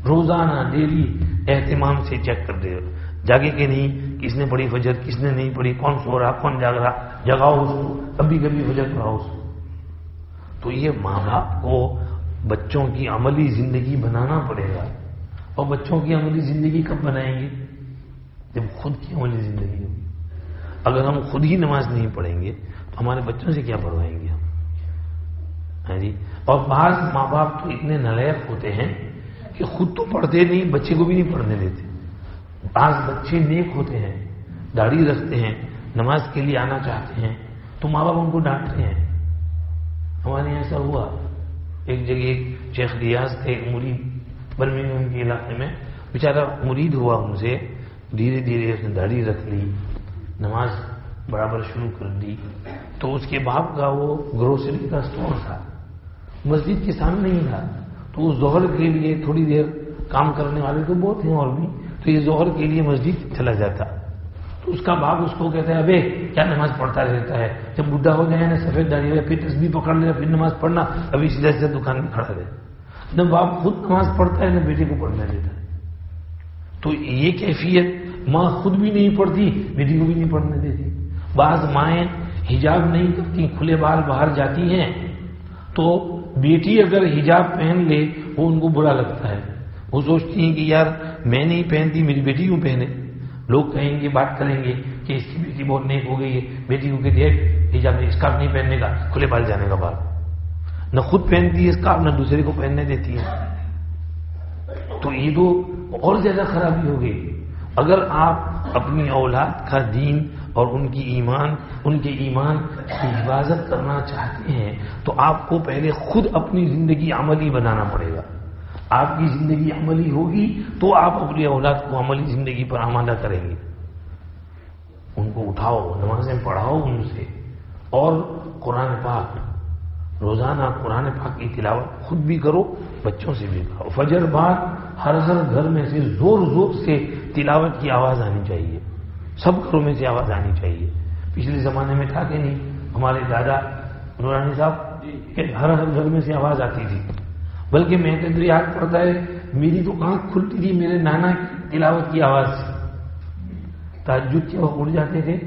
روزانہ ڈیلی اہتمام سے چیک کرتے تھے، جاگے کہ نہیں، کس نے پڑھی فجر، کس نے نہیں پڑھی، کون سو رہا، کون جاگ رہا، جگاؤ اس کو، کبھی کبھی فجر پڑھاؤ اس کو۔ تو یہ ماں باپ کو بچوں کی عملی زندگی بنانا پڑے گا، اور بچوں کی عملی زندگی کب بنائیں گے؟ جب خود کی عملی زندگی ہوگی۔ اگر ہم خود ہی نماز نہیں پڑھیں گے تو ہمارے بچوں سے کیا پڑھوائیں گے ہم؟ ہاں جی۔ اور بعض ماں باپ تو اتنے نالائق ہوتے ہیں کہ خود تو پڑھتے نہیں، بچے کو بھی نہیں پڑھنے دیتے۔ بعض بچے نیک ہوتے ہیں، داڑھی رکھتے ہیں، نماز کے لیے آنا چاہتے ہیں، تو ماں باپ ان کو ڈانٹتے ہیں۔ ہمارے یہاں ایسا ہوا، ایک جگہ ایک شیخ ریاض تھے، مرید، برمنگھم کے علاقے میں، بیچارہ مرید ہوا ان سے، دھیرے دھیرے اس نے داڑھی رکھ لی، نماز برابر شروع کر دی۔ تو اس کے باپ کا وہ گروسری کا اسٹور تھا، مسجد کے سامنے ہی تھا، تو اس ظہر کے لیے تھوڑی دیر کام کرنے والے تو بہت ہیں اور بھی، تو یہ ظہر کے لیے مسجد چلا جاتا۔ تو اس کا باپ اس کو کہتا ہے ابے کیا نماز پڑھتا رہتا ہے، جب بڈھا ہو جائے نا، سفید داڑھی ہو جائے، پھر تسبیح پکڑ لے، پھر نماز پڑھنا، ابھی سیدھا سیدھا دکان میں کھڑا رہے۔ نہ باپ خود نماز پڑھتا ہے، نہ بیٹے کو پڑھنے دیتا ہے۔ تو یہ کیفیت، ماں خود بھی نہیں پڑھتی، بیٹی کو بھی نہیں پڑھنے دیتی۔ بعض مائیں حجاب نہیں کرتی، کھلے بال باہر جاتی ہیں، تو بیٹی اگر حجاب پہن لے وہ ان کو برا لگتا ہے، وہ سوچتی ہیں کہ یار میں نہیں پہنتی، میری بیٹی کیوں پہنے، لوگ کہیں گے، بات کریں گے کہ اس کی بیٹی بہت نیک ہو گئی ہے، بیٹی کو کہتی ہے حجاب نہیں، اسکارف نہیں پہننے کا، کھلے بال جانے کا بال، نہ خود پہنتی ہے اسکارف، نہ دوسرے کو پہننے دیتی ہے۔ تو یہ تو اور زیادہ خرابی ہو گئی۔ اگر آپ اپنی اولاد کا دین اور ان کے ایمان کی حفاظت کرنا چاہتے ہیں تو آپ کو پہلے خود اپنی زندگی عملی بنانا پڑے گا۔ آپ کی زندگی عملی ہوگی تو آپ اپنی اولاد کو عملی زندگی پر آمادہ کریں گے۔ ان کو اٹھاؤ، نمازیں پڑھاؤ ان سے، اور قرآن پاک، روزانہ قرآن پاک کی تلاوت خود بھی کرو، بچوں سے بھی کرو۔ فجر بعد ہر گھر میں سے زور زور سے تلاوت کی آواز آنی چاہیے، سب گھروں میں سے آواز آنی چاہیے۔ پچھلے زمانے میں تھا کہ نہیں، ہمارے دادا نورانی صاحب کہ ہر گھر میں سے آواز آتی تھی، بلکہ میں تو یاد پڑتا ہے میری تو آنکھ کھلتی تھی میرے نانا کی تلاوت کی آواز سے، تہجد کے وقت اٹھ جاتے تھے،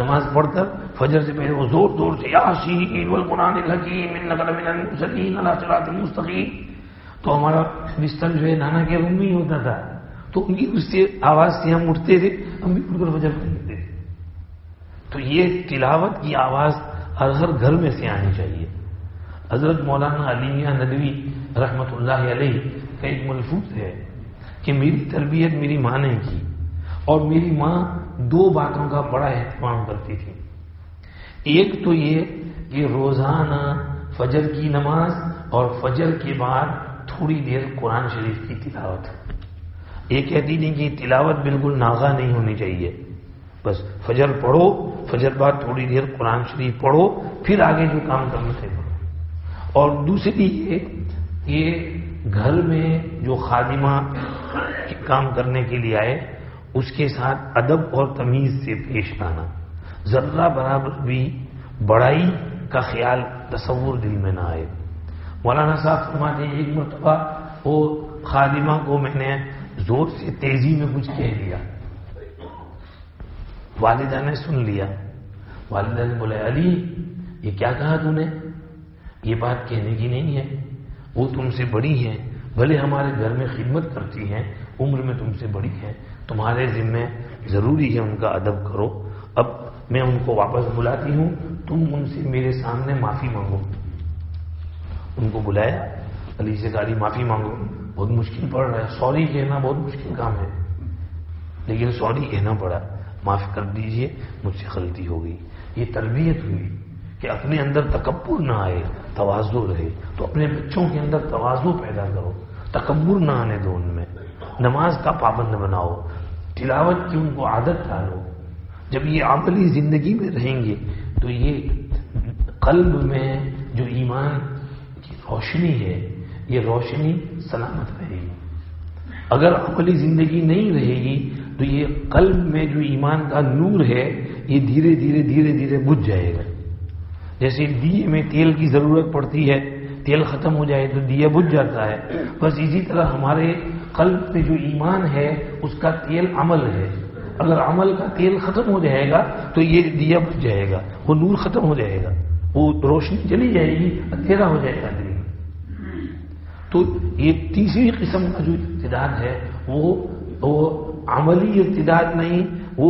نماز پڑھ کر فجر سے پہلے وہ زور زور سے یاسین والقرآن الحکیم انک لمن المرسلین علی صراط مستقیم، تو ہمارا بستر جو ہے نانا کے روم میں ہی ہوتا تھا، تو ان کی اس سے آواز سے ہم اٹھتے تھے، ہم بھی اٹھ کر فجر پڑھ لیتے تھے۔ تو یہ تلاوت کی آواز ہر گھر میں سے آنی چاہیے۔ حضرت مولانا علی میاں ندوی رحمت اللہ علیہ کا ایک ملفوظ ہے کہ میری تربیت میری ماں نے کی، اور میری ماں دو باتوں کا بڑا اہتمام کرتی تھی۔ ایک تو یہ کہ روزانہ فجر کی نماز اور فجر کے بعد تھوڑی دیر قرآن شریف کی تلاوت۔ یہ کہتی نہیں کہ تلاوت بالکل ناغا نہیں ہونی چاہیے، بس فجر پڑھو، فجر بعد تھوڑی دیر قرآن شریف پڑھو، پھر آگے جو کام کرنا ہے کرو۔ اور دوسری یہ گھر میں جو خادمہ کام کرنے کے لیے آئے اس کے ساتھ ادب اور تمیز سے پیش آنا، ذرہ برابر بھی بڑائی کا خیال تصور دل میں نہ آئے۔ مولانا صاحب فرماتے ہیں ایک مرتبہ وہ خادمہ کو میں نے زور سے تیزی میں کچھ کہہ دیا، والدہ نے سن لیا، والدہ نے بولا علی یہ کیا کہا تو نے؟ یہ بات کہنے کی نہیں ہے، وہ تم سے بڑی ہیں، بھلے ہمارے گھر میں خدمت کرتی ہیں، عمر میں تم سے بڑی ہیں، تمہارے ذمہ ضروری ہے ان کا ادب کرو۔ اب میں ان کو واپس بلاتی ہوں، تم ان سے میرے سامنے معافی مانگو۔ ان کو بلایا، علی سے کہا معافی مانگو، بہت مشکل پڑ رہا ہے، سوری کہنا بہت مشکل کام ہے، لیکن سوری کہنا پڑا، معاف کر دیجئے مجھ سے غلطی ہو گئی۔ یہ تربیت ہوئی کہ اپنے اندر تکبر نہ آئے، تواضع رہے، تو اپنے بچوں کے اندر تواضع پیدا کرو، تکبر نہ آنے دو، ان میں نماز کا پابند بناؤ، تلاوت کی ان کو عادت ڈالو۔ جب یہ عملی زندگی میں رہیں گے تو یہ قلب میں جو ایمان کی روشنی ہے یہ روشنی سلامت رہے گی۔ اگر عملی زندگی نہیں رہے گی تو یہ قلب میں جو ایمان کا نور ہے یہ دھیرے دھیرے دھیرے دھیرے بجھ جائے گا۔ جیسے دیے میں تیل کی ضرورت پڑتی ہے، تیل ختم ہو جائے تو دیا بجھ جاتا ہے، بس اسی طرح ہمارے قلب میں جو ایمان ہے اس کا تیل عمل ہے۔ اگر عمل کا تیل ختم ہو جائے گا تو یہ دیا بجھ جائے گا، وہ نور ختم ہو جائے گا، وہ روشنی چلی جائے گی، اندھیرا ہو جائے گا دل میں۔ تو یہ تیسری قسم کا جو ارتداد ہے وہ عملی ارتداد نہیں، وہ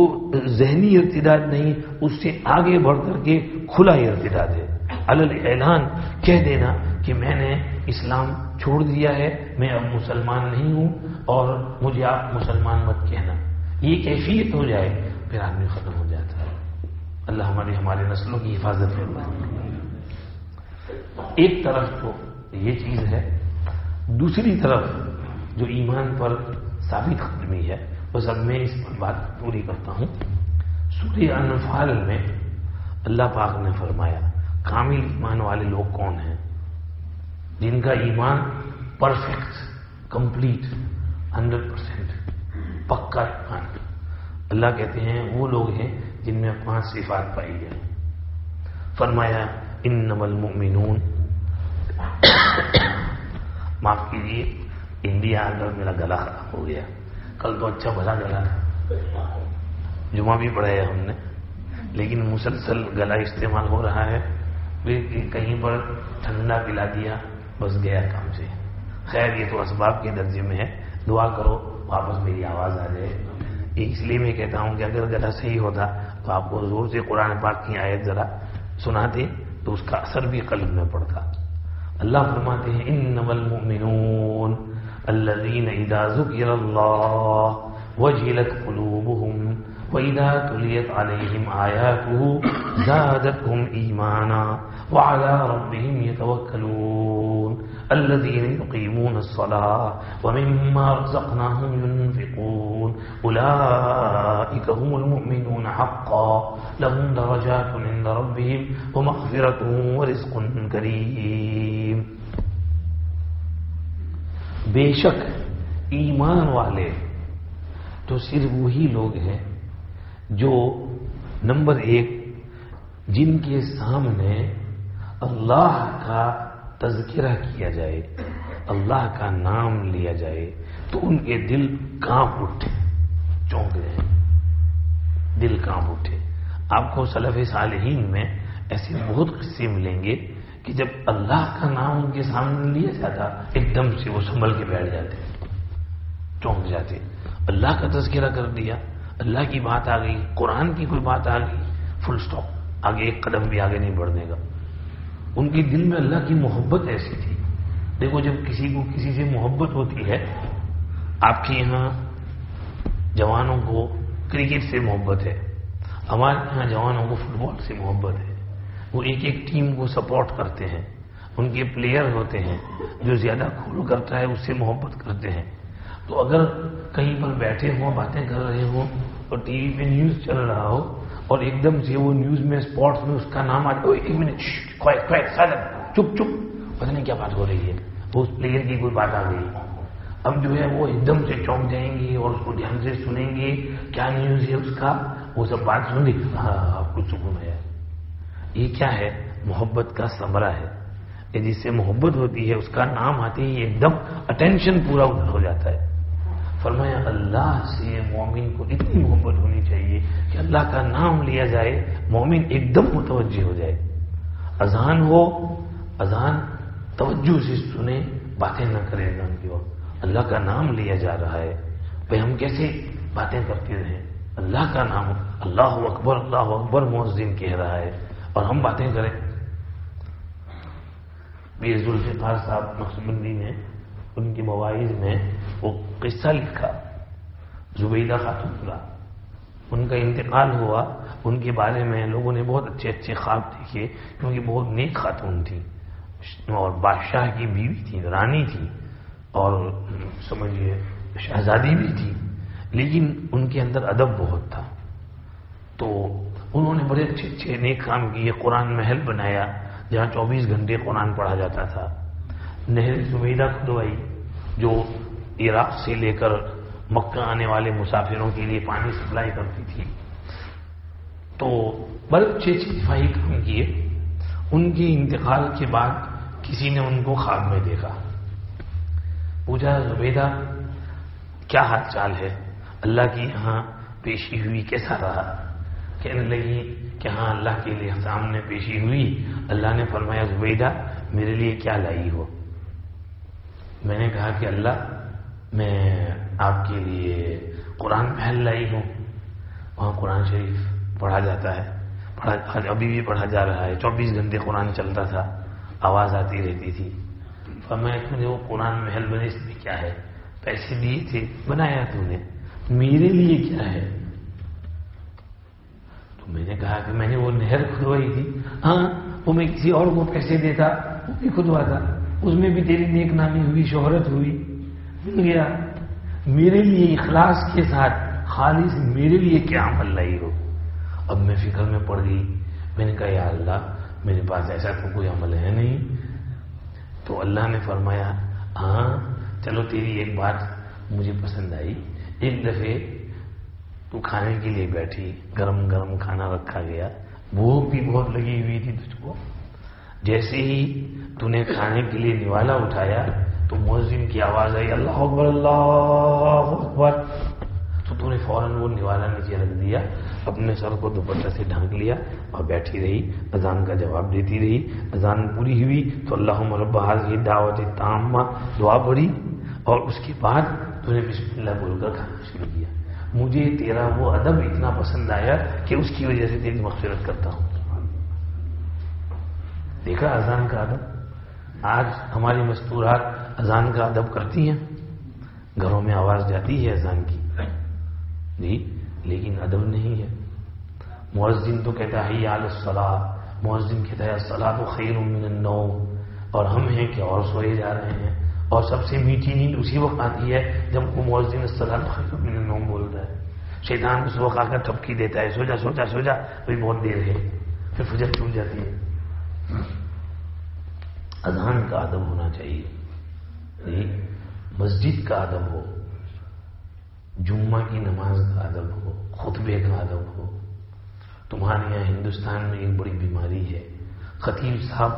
ذہنی ارتداد نہیں، اس سے آگے بڑھ کر کے کھلا ارتداد ہے، علل اعلان کہہ دینا کہ میں نے اسلام چھوڑ دیا ہے، میں اب مسلمان نہیں ہوں اور مجھے آپ مسلمان مت کہنا۔ یہ کیفیت ہو جائے پھر آدمی ختم ہو جاتا ہے۔ اللہ ہمارے نسلوں کی حفاظت فرمائے۔ ایک طرف تو یہ چیز ہے، دوسری طرف جو ایمان پر ثابت قدمی ہے، بس اب میں اس پر بات پوری کرتا ہوں۔ سورہ انفال میں اللہ پاک نے فرمایا کامل ایمان والے لوگ کون ہیں؟ جن کا ایمان پرفیکٹ، کمپلیٹ، 100% پکا ایمان۔ اللہ کہتے ہیں وہ لوگ ہیں جن میں 5 صفات پائی جائیں۔ فرمایا انما المؤمنون، معاف کیجیے انڈیا اندر میرا گلا خراب ہو گیا، کل تو اچھا بھلا گلا تھا، جمعہ بھی پڑھایا ہم نے، لیکن مسلسل گلا استعمال ہو رہا ہے، کہیں پر ٹھنڈا پلا دیا بس گیا کام سے۔ خیر یہ تو اسباب کے درجے میں ہے، دعا کرو واپس میری آواز آ جائے۔ اس لیے میں کہتا ہوں کہ اگر گلا صحیح ہوتا تو آپ کو زور سے قرآن پاک کی آیت ذرا سناتے تو اس کا اثر بھی قلب میں پڑتا۔ اللہ فرماتے ہیں انما المؤمنون الذين اذا ذكر الله وجلت قلوبهم واذا تليت عليهم آياته زادتهم ايمانا وعلى ربهم يتوكلون الذين يقيمون الصلاة ومما رزقناهم ينفقون أولئك هم المؤمنون حقا لهم درجات عند ربهم ومغفرة ورزق كريم۔ بے شک ایمان والے تو صرف وہی لوگ ہیں جو نمبر 1 جن کے سامنے اللہ کا تذکرہ کیا جائے، اللہ کا نام لیا جائے تو ان کے دل کانپ اٹھے، چونک رہے، دل کانپ اٹھے۔ آپ کو سلف صالحین میں ایسے بہت قصے ملیں گے کہ جب اللہ کا نام ان کے سامنے لیا جاتا ایک دم سے وہ سنبھل کے بیٹھ جاتے، چونک جاتے. اللہ کا تذکرہ کر دیا، اللہ کی بات آ گئی، قرآن کی کوئی بات آ گئی، فل سٹاپ، آگے ایک قدم بھی آگے نہیں بڑھنے کا. ان کے دل میں اللہ کی محبت ایسی تھی. دیکھو جب کسی کو کسی سے محبت ہوتی ہے، آپ کے یہاں جوانوں کو کرکٹ سے محبت ہے، ہمارے یہاں جوانوں کو فٹ بال سے محبت ہے. وہ ایک ایک ٹیم کو سپورٹ کرتے ہیں. ان کے پلیئر ہوتے ہیں، جو زیادہ کھول کرتا ہے اس سے محبت کرتے ہیں. تو اگر کہیں پر بیٹھے ہوں باتیں کر رہے ہوں اور ٹی وی پہ نیوز چل رہا ہو اور ایک دم سے وہ نیوز میں اسپورٹس میں اس کا نام آ جائے، ایک منٹ چپ چپ، پتہ نہیں کیا بات ہو رہی ہے، وہ اس پلیئر کی کوئی بات آ گئی. اب جو ہے وہ ایک دم سے چونک جائیں گے اور اس کو دھیان سے سنیں گے کیا نیوز ہے اس کا، وہ سب بات سن لی، ہاں آپ کو سکون ہے. یہ کیا ہے؟ محبت کا ثمرہ ہے. یہ جس سے محبت ہوتی ہے اس کا نام آتے ہی ایک دم اٹینشن پورا ہو جاتا ہے. فرمایا اللہ سے مومن کو اتنی محبت ہونی چاہیے کہ اللہ کا نام لیا جائے مومن ایک دم متوجہ ہو جائے. اذان ہو، اذان توجہ سے سنے، باتیں نہ کرے. اذان کے وقت اللہ کا نام لیا جا رہا ہے، بھائی ہم کیسے باتیں کرتے رہیں؟ اللہ کا نام، اللہ اکبر مؤذن کہہ رہا ہے اور ہم باتیں کریں. میر ذوالفقار صاحب نقشبندی نے ان کے مواعظ میں وہ قصہ لکھا، زبیدہ خاتون کا. ان کا انتقال ہوا، ان کے بارے میں لوگوں نے بہت اچھے اچھے خواب دیکھے، کیونکہ بہت نیک خاتون تھی اور بادشاہ کی بیوی تھی، رانی تھی اور سمجھیے شہزادی بھی تھی، لیکن ان کے اندر ادب بہت تھا. تو انہوں نے بڑے اچھے اچھے نیک کام کیے. قرآن محل بنایا جہاں 24 گھنٹے قرآن پڑھا جاتا تھا. نہر زبیدہ کھدوائی جو عراق سے لے کر مکہ آنے والے مسافروں کے لیے پانی سپلائی کرتی تھی. تو بڑے اچھے اچھے دفاعی کام کیے. ان کے انتقال کے بعد کسی نے ان کو خواب میں دیکھا. پوچھا زبیدہ کیا حال چال ہے، اللہ کی یہاں پیشی ہوئی کیسا رہا؟ کہنے لگی کہ ہاں اللہ کے لیے سامنے پیشی ہوئی. اللہ نے فرمایا زبیدہ میرے لیے کیا لائی ہو؟ میں نے کہا کہ اللہ میں آپ کے لیے قرآن محل لائی ہوں، وہاں قرآن شریف پڑھا جاتا ہے، ابھی بھی پڑھا جا رہا ہے، 24 گھنٹے قرآن چلتا تھا، آواز آتی رہتی تھی. فرمایا تو نے وہ قرآن محل بنے اس میں کیا ہے؟ پیسے دیے تھے، بنایا تو نے، میرے لیے کیا ہے؟ تو میں نے کہا کہ میں نے وہ نہر کھدوائی تھی، ہاں وہ میں کسی اور کو پیسے دیتا وہ بھی کھدواتا، اس میں بھی تیری نیک نامی ہوئی، شہرت ہوئی، مل گیا. میرے لیے اخلاص کے ساتھ خالص میرے لیے کیا عمل لائی ہو؟ اب میں فکر میں پڑ گئی. میں نے کہا یا اللہ میرے پاس ایسا تو کوئی عمل ہے نہیں. تو اللہ نے فرمایا ہاں چلو تیری ایک بات مجھے پسند آئی. ایک دفعہ تو کھانے کے لیے بیٹھی، گرم گرم کھانا رکھا گیا، بھوک بھی بہت لگی ہوئی تھی تجھ کو. جیسے ہی تو نے کھانے کے لیے نوالا اٹھایا تو مؤذن کی آواز آئی اللہ اکبر اللہ اکبر. تو نے فوراً وہ نوالا نیچے رکھ دیا، اپنے سر کو دوپٹہ سے ڈھانک لیا اور بیٹھی رہی، اذان کا جواب دیتی رہی. اذان پوری ہوئی تو اللہم رب ھذہ الدعوۃ التامہ دعا پڑھی اور اس کے بعد تو نے بسم اللہ بول کر کھانا شروع کیا. مجھے تیرا وہ ادب اتنا پسند آیا کہ اس کی وجہ سے تیری مغفرت کرتا ہوں. دیکھا اذان کا ادب. آج ہماری مستورات اذان کا ادب کرتی ہیں، گھروں میں آواز جاتی ہے اذان کی جی، لیکن ادب نہیں ہے. مؤذن تو کہتا ہے حی علی الصلاۃ، مؤذن کہتا ہے الصلاۃ خیر من النوم، اور ہم ہیں کہ اور سوئے جا رہے ہیں. اور سب سے میٹھی نیند اسی وقت آتی ہے جب کو مؤذن الصلاۃ خیر من النوم بولتا ہے. شیطان اس وقت آ کر ٹھپکی دیتا ہے سو جا سو جا سو جا، ابھی بہت دیر ہے، پھر فجر ٹوٹ جاتی ہے. اذان کا ادب ہونا چاہیے، مسجد کا ادب ہو، جمعہ کی نماز کا ادب ہو، خطبے کا ادب ہو. تمہارے یہاں ہندوستان میں ایک بڑی بیماری ہے، خطیب صاحب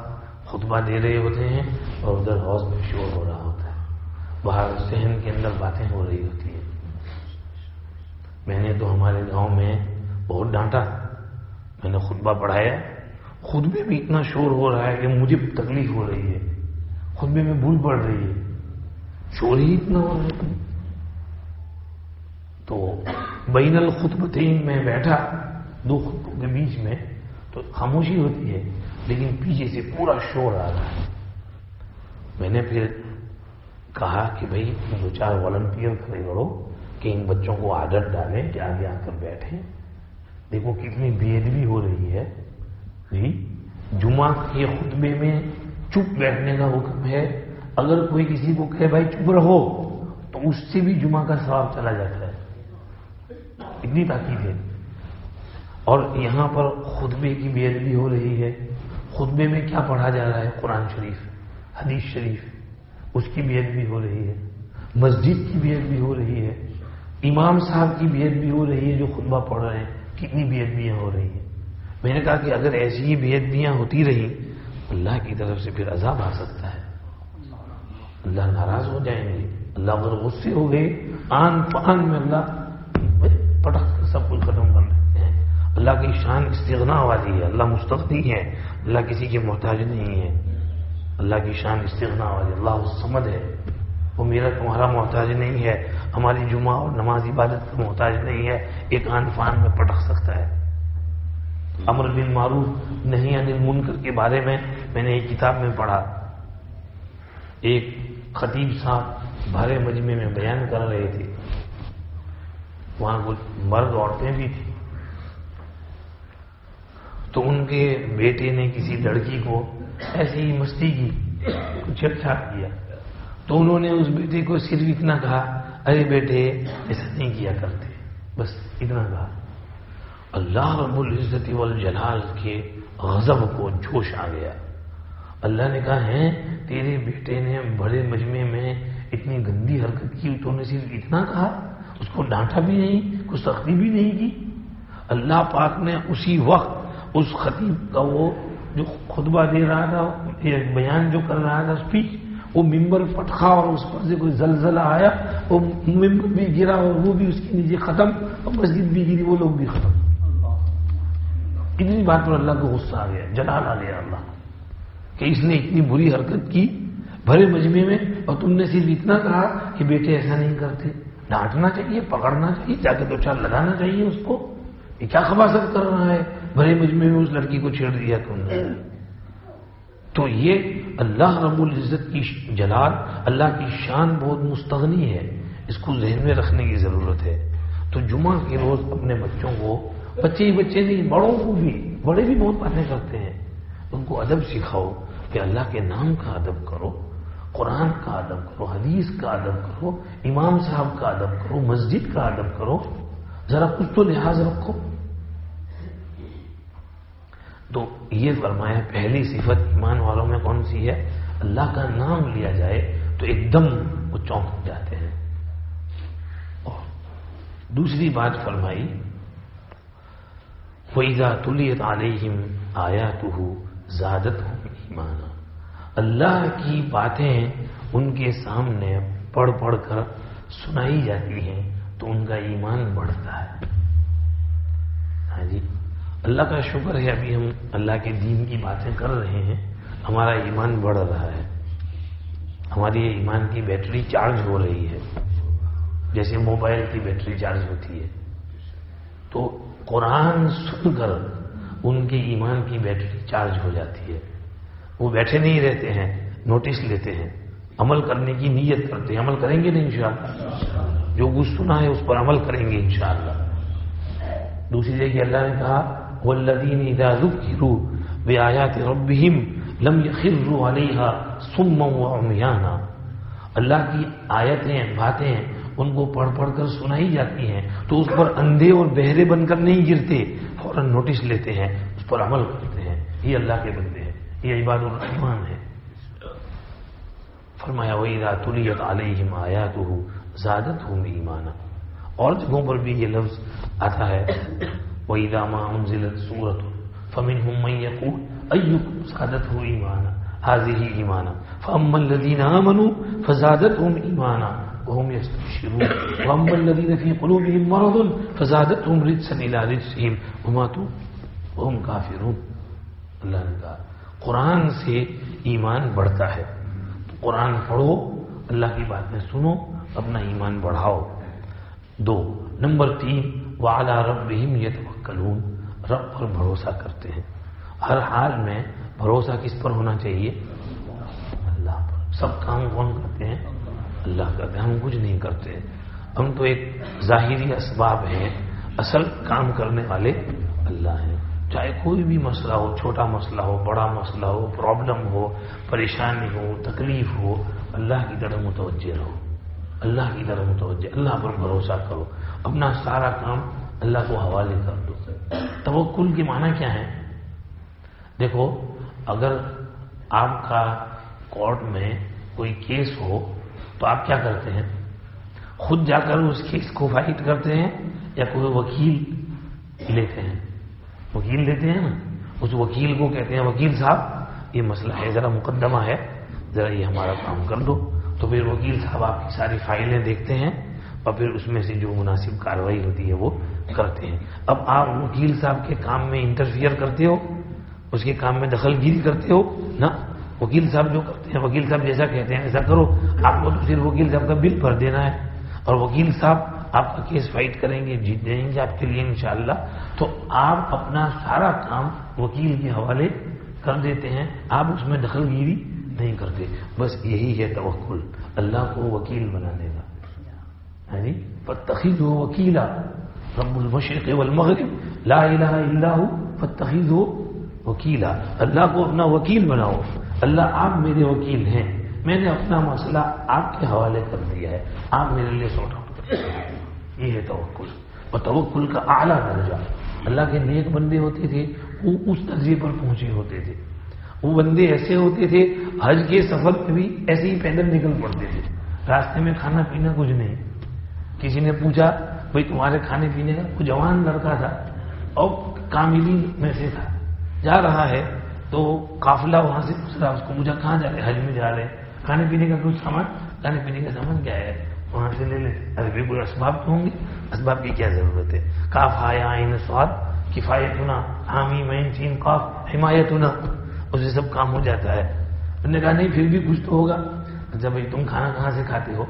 خطبہ دے رہے ہوتے ہیں اور ادھر ہاؤس میں شور ہو رہا ہوتا ہے، باہر صحن کے اندر باتیں ہو رہی ہوتی ہیں. میں نے تو ہمارے گاؤں میں بہت ڈانٹا میں نے خطبہ پڑھایا، خطبے میں اتنا شور ہو رہا ہے کہ مجھے تکلیف ہو رہی ہے، خطبے میں بھول پڑ رہی ہے، شور ہی اتنا ہو رہا ہے۔ تو بین الخطبتین میں بیٹھا، دو خطبوں کے بیچ میں، تو خاموشی ہوتی ہے لیکن پیچھے سے پورا شور آ رہا ہے۔ میں نے پھر کہا کہ بھائی 2-4 والنٹیئر کھڑے کرو کہ ان بچوں کو عادت ڈالیں کہ آگے آ کر بیٹھیں، دیکھو کتنی بے ادبی ہو رہی ہے۔ جی جمعہ کے خطبے میں چپ بیٹھنے کا حکم ہے، اگر کوئی کسی کو کہے بھائی چپ رہو تو اس سے بھی جمعہ کا ثواب چلا جاتا ہے، اتنی تاکید ہے۔ اور یہاں پر خطبے کی بے ادبی ہو رہی ہے، خطبے میں کیا پڑھا جا رہا ہے؟ قرآن شریف، حدیث شریف، اس کی بے ادبی ہو رہی ہے، مسجد کی بے ادبی ہو رہی ہے، امام صاحب کی بے ادبی ہو رہی ہے جو خطبہ پڑھ رہے ہیں، کتنی بے ادبیاں ہو رہی ہیں۔ میں نے کہا کہ اگر ایسی ہی بے ادبیاں ہوتی رہی اللہ کی طرف سے پھر عذاب آ سکتا ہے، اللہ ناراض ہو جائیں گے، اللہ اگر غصے ہو گئے آن فان میں اللہ پٹک کر سب کچھ ختم کر دیتے ہیں۔ اللہ کی شان استغنا والی ہے، اللہ مستغنی ہے، اللہ کسی کے محتاج نہیں ہے، اللہ کی شان استغنا والی، اللہ الصمد ہے، وہ میرا تمہارا محتاج نہیں ہے، ہماری جمعہ اور نماز عبادت کا محتاج نہیں ہے، ایک آن فان میں پٹک سکتا ہے۔ امر بالمعروف نہی عن المنکر کے بارے میں نے ایک کتاب میں پڑھا، ایک خطیب صاحب بھرے مجمع میں بیان کر رہے تھے، وہاں کچھ مرد عورتیں بھی تھیں، تو ان کے بیٹے نے کسی لڑکی کو ایسے ہی مستی کی، چھیڑ چھاڑ کیا، تو انہوں نے اس بیٹے کو صرف اتنا کہا، ارے بیٹے ایسا نہیں کیا کرتے، بس اتنا کہا۔ اللہ رب العزت والجلال کے غضب کو جوش آ گیا۔ اللہ نے کہا ہے تیرے بیٹے نے بڑے مجمع میں اتنی گندی حرکت کی، تو نے صرف اتنا کہا، اس کو ڈانٹا بھی نہیں، کوئی سختی بھی نہیں کی۔ اللہ پاک نے اسی وقت اس خطیب کا وہ جو خطبہ دے رہا تھا، بیان جو کر رہا تھا، اسپیچ، وہ ممبر پٹخا اور اس پر سے کوئی زلزلہ آیا، وہ ممبر بھی گرا اور وہ بھی اس کے نیچے ختم، اور مسجد بھی گری، وہ لوگ بھی ختم۔ اتنی بات پر اللہ کو غصہ آ گیا، جلال آ گیا اللہ کہ اس نے اتنی بری حرکت کی بھرے مجمع میں، اور تم نے صرف اتنا کہا کہ بیٹے ایسا نہیں کرتے۔ ڈانٹنا چاہیے، پکڑنا چاہیے، جا کے 2-4 لگانا چاہیے اس کو، یہ کیا خباثت کر رہا ہے، بھرے مجمع میں اس لڑکی کو چھیڑ دیا تم نے۔ تو یہ اللہ رب العزت کی جلال، اللہ کی شان بہت مستغنی ہے، اس کو ذہن میں رکھنے کی ضرورت ہے۔ تو جمعہ کے روز اپنے بچوں کو، بچے ہی بچے نہیں، بڑوں کو بھی، بڑے بھی بہت باتیں کرتے ہیں، ان کو ادب سکھاؤ کہ اللہ کے نام کا ادب کرو، قرآن کا ادب کرو، حدیث کا ادب کرو، امام صاحب کا ادب کرو، مسجد کا ادب کرو، ذرا کچھ تو لحاظ رکھو۔ تو یہ فرمایا پہلی صفت ایمان والوں میں کون سی ہے؟ اللہ کا نام لیا جائے تو ایک دم وہ چونک جاتے ہیں۔ اور دوسری بات فرمائی وَإِذَا تُلِيَتْ عَلَيْهِمْ آيَاتُهُ زَادَتْهُمْ ایمانا، اللہ کی باتیں ان کے سامنے پڑھ پڑھ کر سنائی جاتی ہیں تو ان کا ایمان بڑھتا ہے۔ ہاں جی، اللہ کا شکر ہے ابھی ہم اللہ کے دین کی باتیں کر رہے ہیں، ہمارا ایمان بڑھ رہا ہے، ہماری ایمان کی بیٹری چارج ہو رہی ہے، جیسے موبائل کی بیٹری چارج ہوتی ہے۔ تو قرآن سن کر ان کے ایمان کی بیٹری چارج ہو جاتی ہے، وہ بیٹھے نہیں رہتے ہیں، نوٹس لیتے ہیں، عمل کرنے کی نیت کرتے ہیں، عمل کریں گے نہیں انشاءاللہ، جو کچھ سنا ہے اس پر عمل کریں گے انشاءاللہ۔ دوسری جگہ اللہ نے کہا والذین اذا ذکروا بآیات ربہم لم یخروا علیہا صما وعمیانا، اللہ کی آیتیں باتیں ان کو پڑھ پڑھ کر سنائی جاتی ہیں تو اس پر اندھے اور بہرے بن کر نہیں گرتے، فوراً نوٹس لیتے ہیں، اس پر عمل کرتے ہیں۔ یہ اللہ کے بندے ہیں، یہ عباد الرحمن ہے۔ فرمایا وَإِذَا تُلِيَتْ عَلَيْهِمْ آيَاتُهُ زَادَتْهُمْ ایمانا، اور جگہوں پر بھی یہ لفظ آتا ہے وَإِذَا مَا أُنزِلَتْ سُورَةٌ فَمِنْهُمْ مَنْ يَقُولُ أَيُّكُمْ زَادَتْهُ ایمانا هَذِهِ ایمانا فَأَمَّا الَّذِينَ آمَنُوا فَزَادَتْهُمْ ایمانا وهم يستبشرون واما الذين في قلوبهم مرض فزادتهم رجسا الى رجسهم وماتوا وهم کافرون. اللہ نے کہا قرآن سے ایمان بڑھتا ہے. تو قرآن پڑھو، اللہ کی باتیں سنو، اپنا ایمان بڑھاؤ. 2 نمبر 3 وعلی ربہم یتوکلون، رب پر بھروسہ کرتے ہیں. ہر حال میں بھروسہ کس پر ہونا چاہیے؟ اللہ پر. سب کام کون کرتے ہیں؟ اللہ کرتے ہیں. ہم کچھ نہیں کرتے، ہم تو ایک ظاہری اسباب ہیں، اصل کام کرنے والے اللہ ہیں. چاہے کوئی بھی مسئلہ ہو، چھوٹا مسئلہ ہو، بڑا مسئلہ ہو، پرابلم ہو، پریشانی ہو، تکلیف ہو، اللہ کی طرف متوجہ رہو، اللہ کی طرف متوجہ، اللہ پر بھروسہ کرو، اپنا سارا کام اللہ کو حوالے کر دو. توکل کے معنی کیا ہے؟ دیکھو، اگر آپ کا کورٹ میں کوئی کیس ہو تو آپ کیا کرتے ہیں؟ خود جا کر اس کیس کو فائٹ کرتے ہیں یا کوئی وکیل لیتے ہیں؟ وکیل لیتے ہیں نا. اس وکیل کو کہتے ہیں وکیل صاحب یہ مسئلہ ہے، ذرا مقدمہ ہے، ذرا یہ ہمارا کام کر دو. تو پھر وکیل صاحب آپ کی ساری فائلیں دیکھتے ہیں اور پھر اس میں سے جو مناسب کارروائی ہوتی ہے وہ کرتے ہیں. اب آپ وکیل صاحب کے کام میں انٹرفیئر کرتے ہو، اس کے کام میں دخل گیری کرتے ہو نا. وکیل صاحب جو کرتے ہیں، وکیل صاحب جیسا کہتے ہیں ایسا کرو. آپ کو تو صرف وکیل صاحب کا بل بھر دینا ہے اور وکیل صاحب آپ کا کیس فائٹ کریں گے، جیت جائیں گے آپ کے لیے انشاءاللہ. تو آپ اپنا سارا کام وکیل کے حوالے کر دیتے ہیں، آپ اس میں دخل گیری نہیں کرتے. بس یہی ہے توکل، اللہ کو وکیل بنانے کا. یعنی فاتخذہ وکیلا رب المشرق والمغرب لا الہ الا ہو فاتخذہ وکیلا. اللہ کو اپنا وکیل بناؤ. اللہ آپ میرے وکیل ہیں، میں نے اپنا مسئلہ آپ کے حوالے کر دیا ہے، آپ میرے لیے سوٹ آؤٹ کریں. یہ ہے توکل. اور توکل کا اعلیٰ درجہ، اللہ کے نیک بندے ہوتے تھے وہ اس درجے پر پہنچے ہوتے تھے. وہ بندے ایسے ہوتے تھے حج کے سفر میں بھی ایسے ہی پیدل نکل پڑتے تھے، راستے میں کھانا پینا کچھ نہیں. کسی نے پوچھا بھائی تمہارے کھانے پینے کا؟ وہ جوان لڑکا تھا اور کاملی میں سے تھا، جا رہا ہے تو قافلہ وہاں سے گزرا، اس کو پوچھا کہاں جا رہے؟ حج میں جا رہے ہیں. کھانے پینے کا کچھ سامان؟ کھانے پینے کا سامان کیا ہے وہاں سے لے لیں. ارے بھی کوئی اسباب تو ہوں گے، اسباب کی کیا ضرورت ہے؟ کاف ہایا عین صاد کفایتنا حامی مین سین قاف حمایتنا، اسے سب کام ہو جاتا ہے. انہوں نے کہا نہیں پھر بھی کچھ تو ہوگا. اچھا بھائی تم کھانا کہاں سے کھاتے ہو؟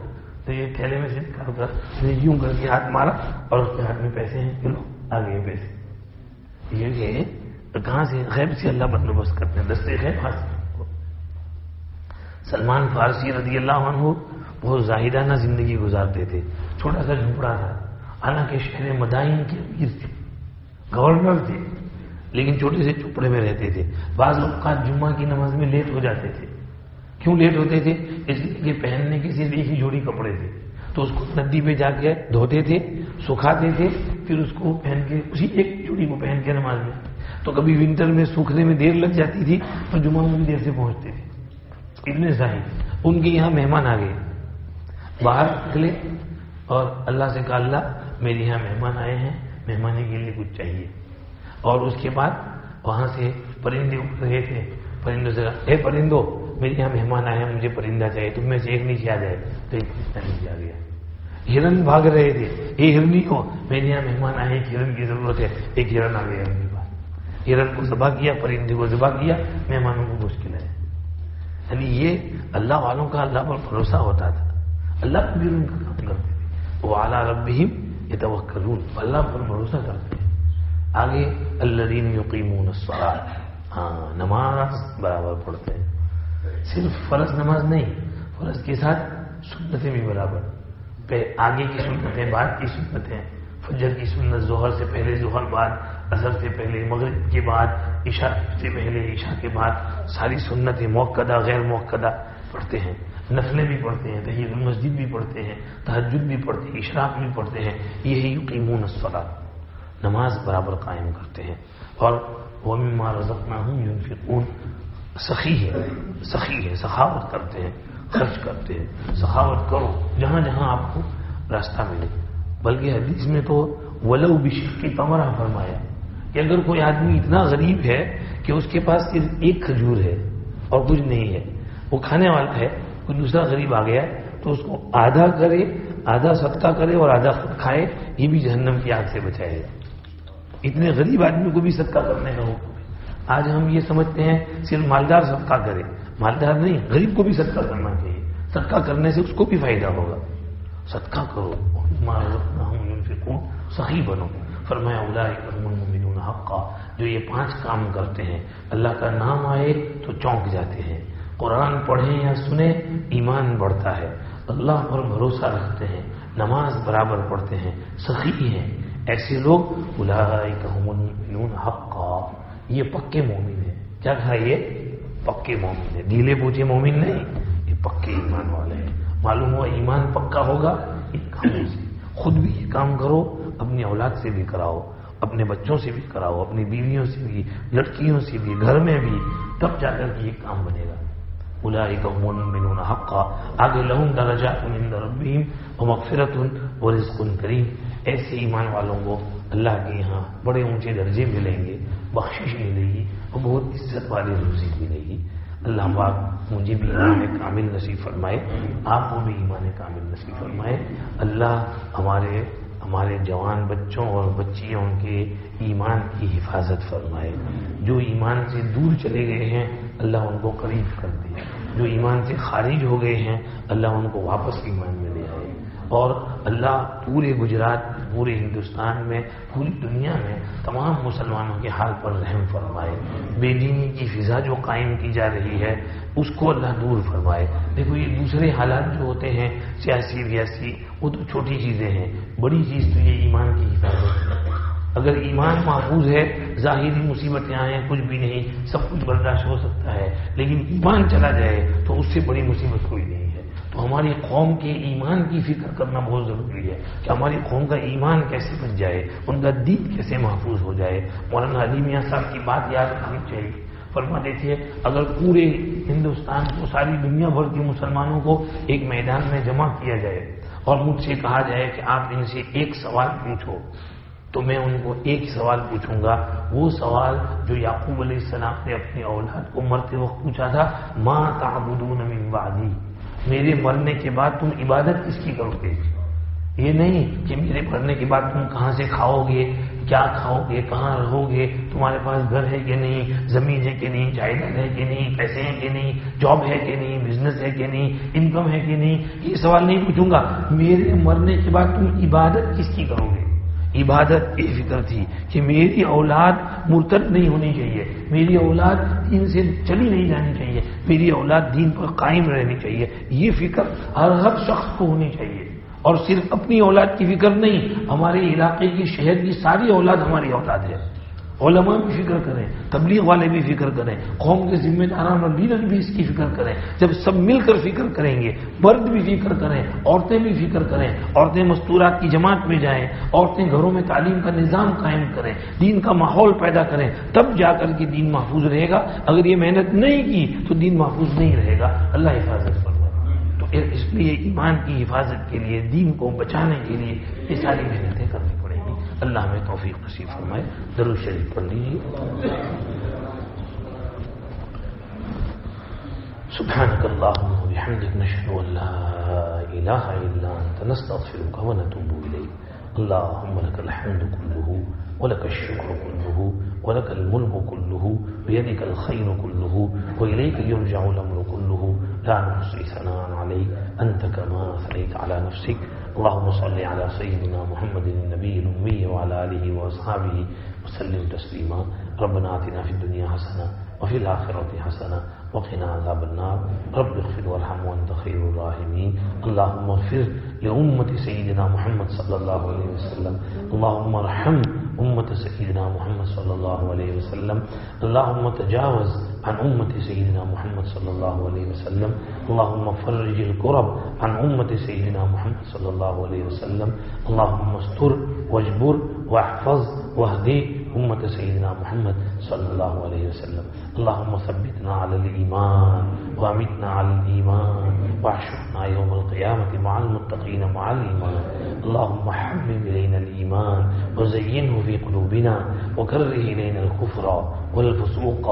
تو یہ تھیلے میں سے نکال کر یوں کر کے ہاتھ مارا اور اس کے ہاتھ میں پیسے ہیں، چلو آ گئے پیسے. یہ کہاں سے؟ غیب سے اللہ بندوبست کرتے ہیں، دستے غیب حاصل. سلمان فارسی رضی اللہ عنہ بہت زاہدانہ زندگی گزارتے تھے. چھوٹا سا جھونپڑا تھا، حالانکہ شہر مدائن کے امیر تھے، گورنر تھے، لیکن چھوٹے سے چپڑے میں رہتے تھے. بعض اوقات جمعہ کی نماز میں لیٹ ہو جاتے تھے. کیوں لیٹ ہوتے تھے؟ اس لیے کہ پہننے کے صرف ایک ہی جوڑی کپڑے تھے، تو اس کو ندی پہ جا کے دھوتے تھے، سکھاتے تھے، پھر اس کو پہن کے اسی ایک جوڑی کو پہن کے نماز میں. تو کبھی ونٹر میں سوکھنے میں دیر لگ جاتی تھی تو جمعہ میں بھی دیر سے پہنچتے تھے. اتنے ظاہر. ان کے یہاں مہمان آ گئے، باہر نکلے اور اللہ سے کہا اللہ میرے یہاں مہمان آئے ہیں، مہمانی کے لیے کچھ چاہیے. اور اس کے بعد وہاں سے پرندے اڑ رہے تھے. پرندوں سے کہا اے پرندو میرے یہاں مہمان آئے ہیں، مجھے پرندہ چاہیے، تم میں سے ایک نیچے آ جائے. تو ایک نیچے آ گیا. ہرن بھاگ رہے تھے، اے ہرنی کو میرے یہاں مہمان آئے، ایک ہرن کی ضرورت ہے. ایک ہرن آ گیا. ان کے پاس ہرن کو ذبح کیا، پرندے کو ذبح کیا، مہمانوں کو مشکل ہے. یعنی یہ اللہ والوں کا اللہ پر بھروسہ ہوتا تھا، اللہ پر بھی ان کا کام کرتے تھے. وہ اعلیٰ ربہم یتوکلون، اللہ پر بھروسہ کرتے ہیں. آگے الذین یقیمون الصلاۃ، ہاں نماز برابر پڑھتے ہیں. صرف فرض نماز نہیں، فرض کے ساتھ سنتیں بھی برابر. آگے کی سنتیں، بعد کی سنتیں. فجر کی سنت ظہر سے پہلے، ظہر بعد، عصر سے پہلے، مغرب کے بعد، عشاء سے پہلے، عشاء کے بعد. ساری سنتیں موقدہ غیر موقدہ پڑھتے ہیں. نفلیں بھی پڑھتے ہیں، تحیۃ المسجد بھی پڑھتے ہیں، تہجد بھی پڑھتے ہیں، اشراق بھی پڑھتے ہیں. یہی یقیمون الصلاۃ، نماز برابر قائم کرتے ہیں. اور وَمِمَّا رَزَقْنَاهُمْ يُنْفِقُونَ، سخی ہے، سخاوت کرتے ہیں، خرچ کرتے ہیں. سخاوت کرو جہاں جہاں آپ کو راستہ ملے. بلکہ حدیث میں تو وَلَوْ بِشِقِّ تَمْرَةٍ فرمایا کہ اگر کوئی آدمی اتنا غریب ہے کہ اس کے پاس صرف ایک کھجور ہے اور کچھ نہیں ہے، وہ کھانے والا ہے، کوئی دوسرا غریب آ گیا تو اس کو آدھا کرے، آدھا صدقہ کرے اور آدھا خود کھائے، یہ بھی جہنم کی آگ سے بچائے گا. اتنے غریب آدمی کو بھی صدقہ کرنے کا حکم ہے. آج ہم یہ سمجھتے ہیں صرف مالدار صدقہ کرے، مالدار نہیں، غریب کو بھی صدقہ کرنا چاہیے. صدقہ کرنے سے اس کو بھی فائدہ ہوگا. صدقہ کرو، سخی بنو. فرمایا اولئک هم المؤمنون حقا، جو یہ 5 کام کرتے ہیں، اللہ کا نام آئے تو چونک جاتے ہیں، قرآن پڑھیں یا سنیں ایمان بڑھتا ہے، اللہ پر بھروسہ رکھتے ہیں، نماز برابر پڑھتے ہیں، سخی ہیں، ایسے لوگ اولئک هم المؤمنون حقا، یہ پکے مومن ہیں. کیا کہا؟ یہ پکے مومن ہیں، ڈھیلے بوجھے مومن نہیں، یہ پکے ایمان والے ہیں. معلوم ہوا ایمان پکا ہوگا ان کاموں سے. خود بھی یہ کام کرو، اپنی اولاد سے بھی کراؤ، اپنے بچوں سے بھی کراؤ، اپنی بیویوں سے بھی، لڑکیوں سے بھی، گھر میں بھی، تب جا کر کے یہ کام بنے گا. اولئک هم المؤمنون حقا. آگے لہم درجات عند ربہم ومغفرۃ ورزق کریم. ایسے ایمان والوں کو اللہ کے یہاں بڑے اونچے درجے ملیں گے، بخشش ملے گی اور بہت عزت والی روزی ملے گی. اللہ پاک مجھے بھی ایمان کامل نصیب فرمائے، آپ کو بھی ایمان کامل نصیب فرمائے. اللہ ہمارے جوان بچوں اور بچیوں کے ایمان کی حفاظت فرمائے. جو ایمان سے دور چلے گئے ہیں اللہ ان کو قریب کر دے، جو ایمان سے خارج ہو گئے ہیں اللہ ان کو واپس ایمان میں لے آئے. اور اللہ پورے گجرات، پورے ہندوستان میں، پوری دنیا میں تمام مسلمانوں کے حال پر رحم فرمائے. بے دینی کی فضا جو قائم کی جا رہی ہے اس کو اللہ دور فرمائے. دیکھو یہ دوسرے حالات جو ہوتے ہیں سیاسی ویاسی، وہ تو چھوٹی چیزیں ہیں، بڑی چیز تو یہ ایمان کی حفاظت ہے. اگر ایمان محفوظ ہے، ظاہری مصیبتیں آئیں کچھ بھی نہیں، سب کچھ برداشت ہو سکتا ہے، لیکن ایمان چلا جائے تو اس سے بڑی مصیبت کوئی نہیں ہے. تو ہماری قوم کے ایمان کی فکر کرنا بہت ضروری ہے کہ ہماری قوم کا ایمان کیسے بچ جائے، ان کا دین کیسے محفوظ ہو جائے. مولانا علی میاں صاحب کی بات یاد رکھنی چاہیے. فرماتے تھے اگر پورے ہندوستان کو، ساری دنیا بھر کے مسلمانوں کو ایک میدان میں جمع کیا جائے اور مجھ سے کہا جائے کہ آپ ان سے ایک سوال پوچھو، تو میں ان کو ایک سوال پوچھوں گا. وہ سوال جو یعقوب علیہ السلام نے اپنی اولاد کو مرتے وقت پوچھا تھا، ما تعبدون من بعدی، میرے مرنے کے بعد تم عبادت کس کی کرو گے؟ یہ نہیں کہ میرے مرنے کے بعد تم کہاں سے کھاؤ گے، کیا کھاؤ گے، کہاں رہو گے، تمہارے پاس گھر ہے کہ نہیں، زمین ہے کہ نہیں، جائیداد ہے کہ نہیں، پیسے ہیں کہ نہیں، جاب ہے کہ نہیں، بزنس ہے کہ نہیں، انکم ہے کہ نہیں. یہ سوال نہیں پوچھوں گا. میرے مرنے کے بعد تم عبادت کس کی کرو گے؟ عبادت کی فکر تھی کہ میری اولاد مرتد نہیں ہونی چاہیے، میری اولاد دین سے چلی نہیں جانی چاہیے، میری اولاد دین پر قائم رہنی چاہیے. یہ فکر ہر شخص کو ہونی چاہیے. اور صرف اپنی اولاد کی فکر نہیں، ہمارے علاقے کی، شہر کی ساری اولاد ہماری اولاد ہے. علماء بھی فکر کریں، تبلیغ والے بھی فکر کریں، قوم کے ذمہ داران اور لیڈر بھی اس کی فکر کریں. جب سب مل کر فکر کریں گے، مرد بھی فکر کریں، عورتیں بھی فکر کریں، عورتیں مستورات کی جماعت میں جائیں، عورتیں گھروں میں تعلیم کا نظام قائم کریں، دین کا ماحول پیدا کریں، تب جا کر کے دین محفوظ رہے گا. اگر یہ محنت نہیں کی تو دین محفوظ نہیں رہے گا. اللہ حفاظت فرمائے. تو اس لیے ایمان کی حفاظت کے لیے، دین کو بچانے کے لیے یہ ساری محنتیں کرنی پڑیں گی. اللہ ہمیں توفیق نصیب فرمائے. درود شریف پڑھ لیجیے. سبحانك اللهم وبحمدك نشهد ان لا اله الا انت نستغفرك ونتوب اليك. اللهم لك الحمد كله ولك الشكر كله ولك الملك كله بيدك الخير كله واليك يرجع الامر كله لا نحصي ثناء عليك انت كما اثنيت على نفسك. اللهم صل على سيدنا محمد النبي الامي وعلى اله واصحابه وسلم تسليما. ربنا آتنا في الدنيا حسنه وفي الآخرة حسنة وقنا عذاب النار. رب اغفر وارحم وانت خير الراحمين. اللهم اغفر لأمة سيدنا محمد صلى الله عليه وسلم. اللهم ارحم أمة سيدنا محمد صلى الله عليه وسلم. اللهم تجاوز عن أمة سيدنا محمد صلى الله عليه وسلم. اللهم فرج الكرب عن أمة سيدنا محمد صلى الله عليه وسلم. اللهم استر واجبر واحفظ واهدي أمة سيدنا محمد صلى الله عليه وسلم. اللهم ثبتنا على الإيمان وأمتنا على الإيمان واحشرنا يوم القيامة مع المتقين مع الإيمان. اللهم حبب إلينا الإيمان وزينه في قلوبنا وكره إلينا الكفر والفسوق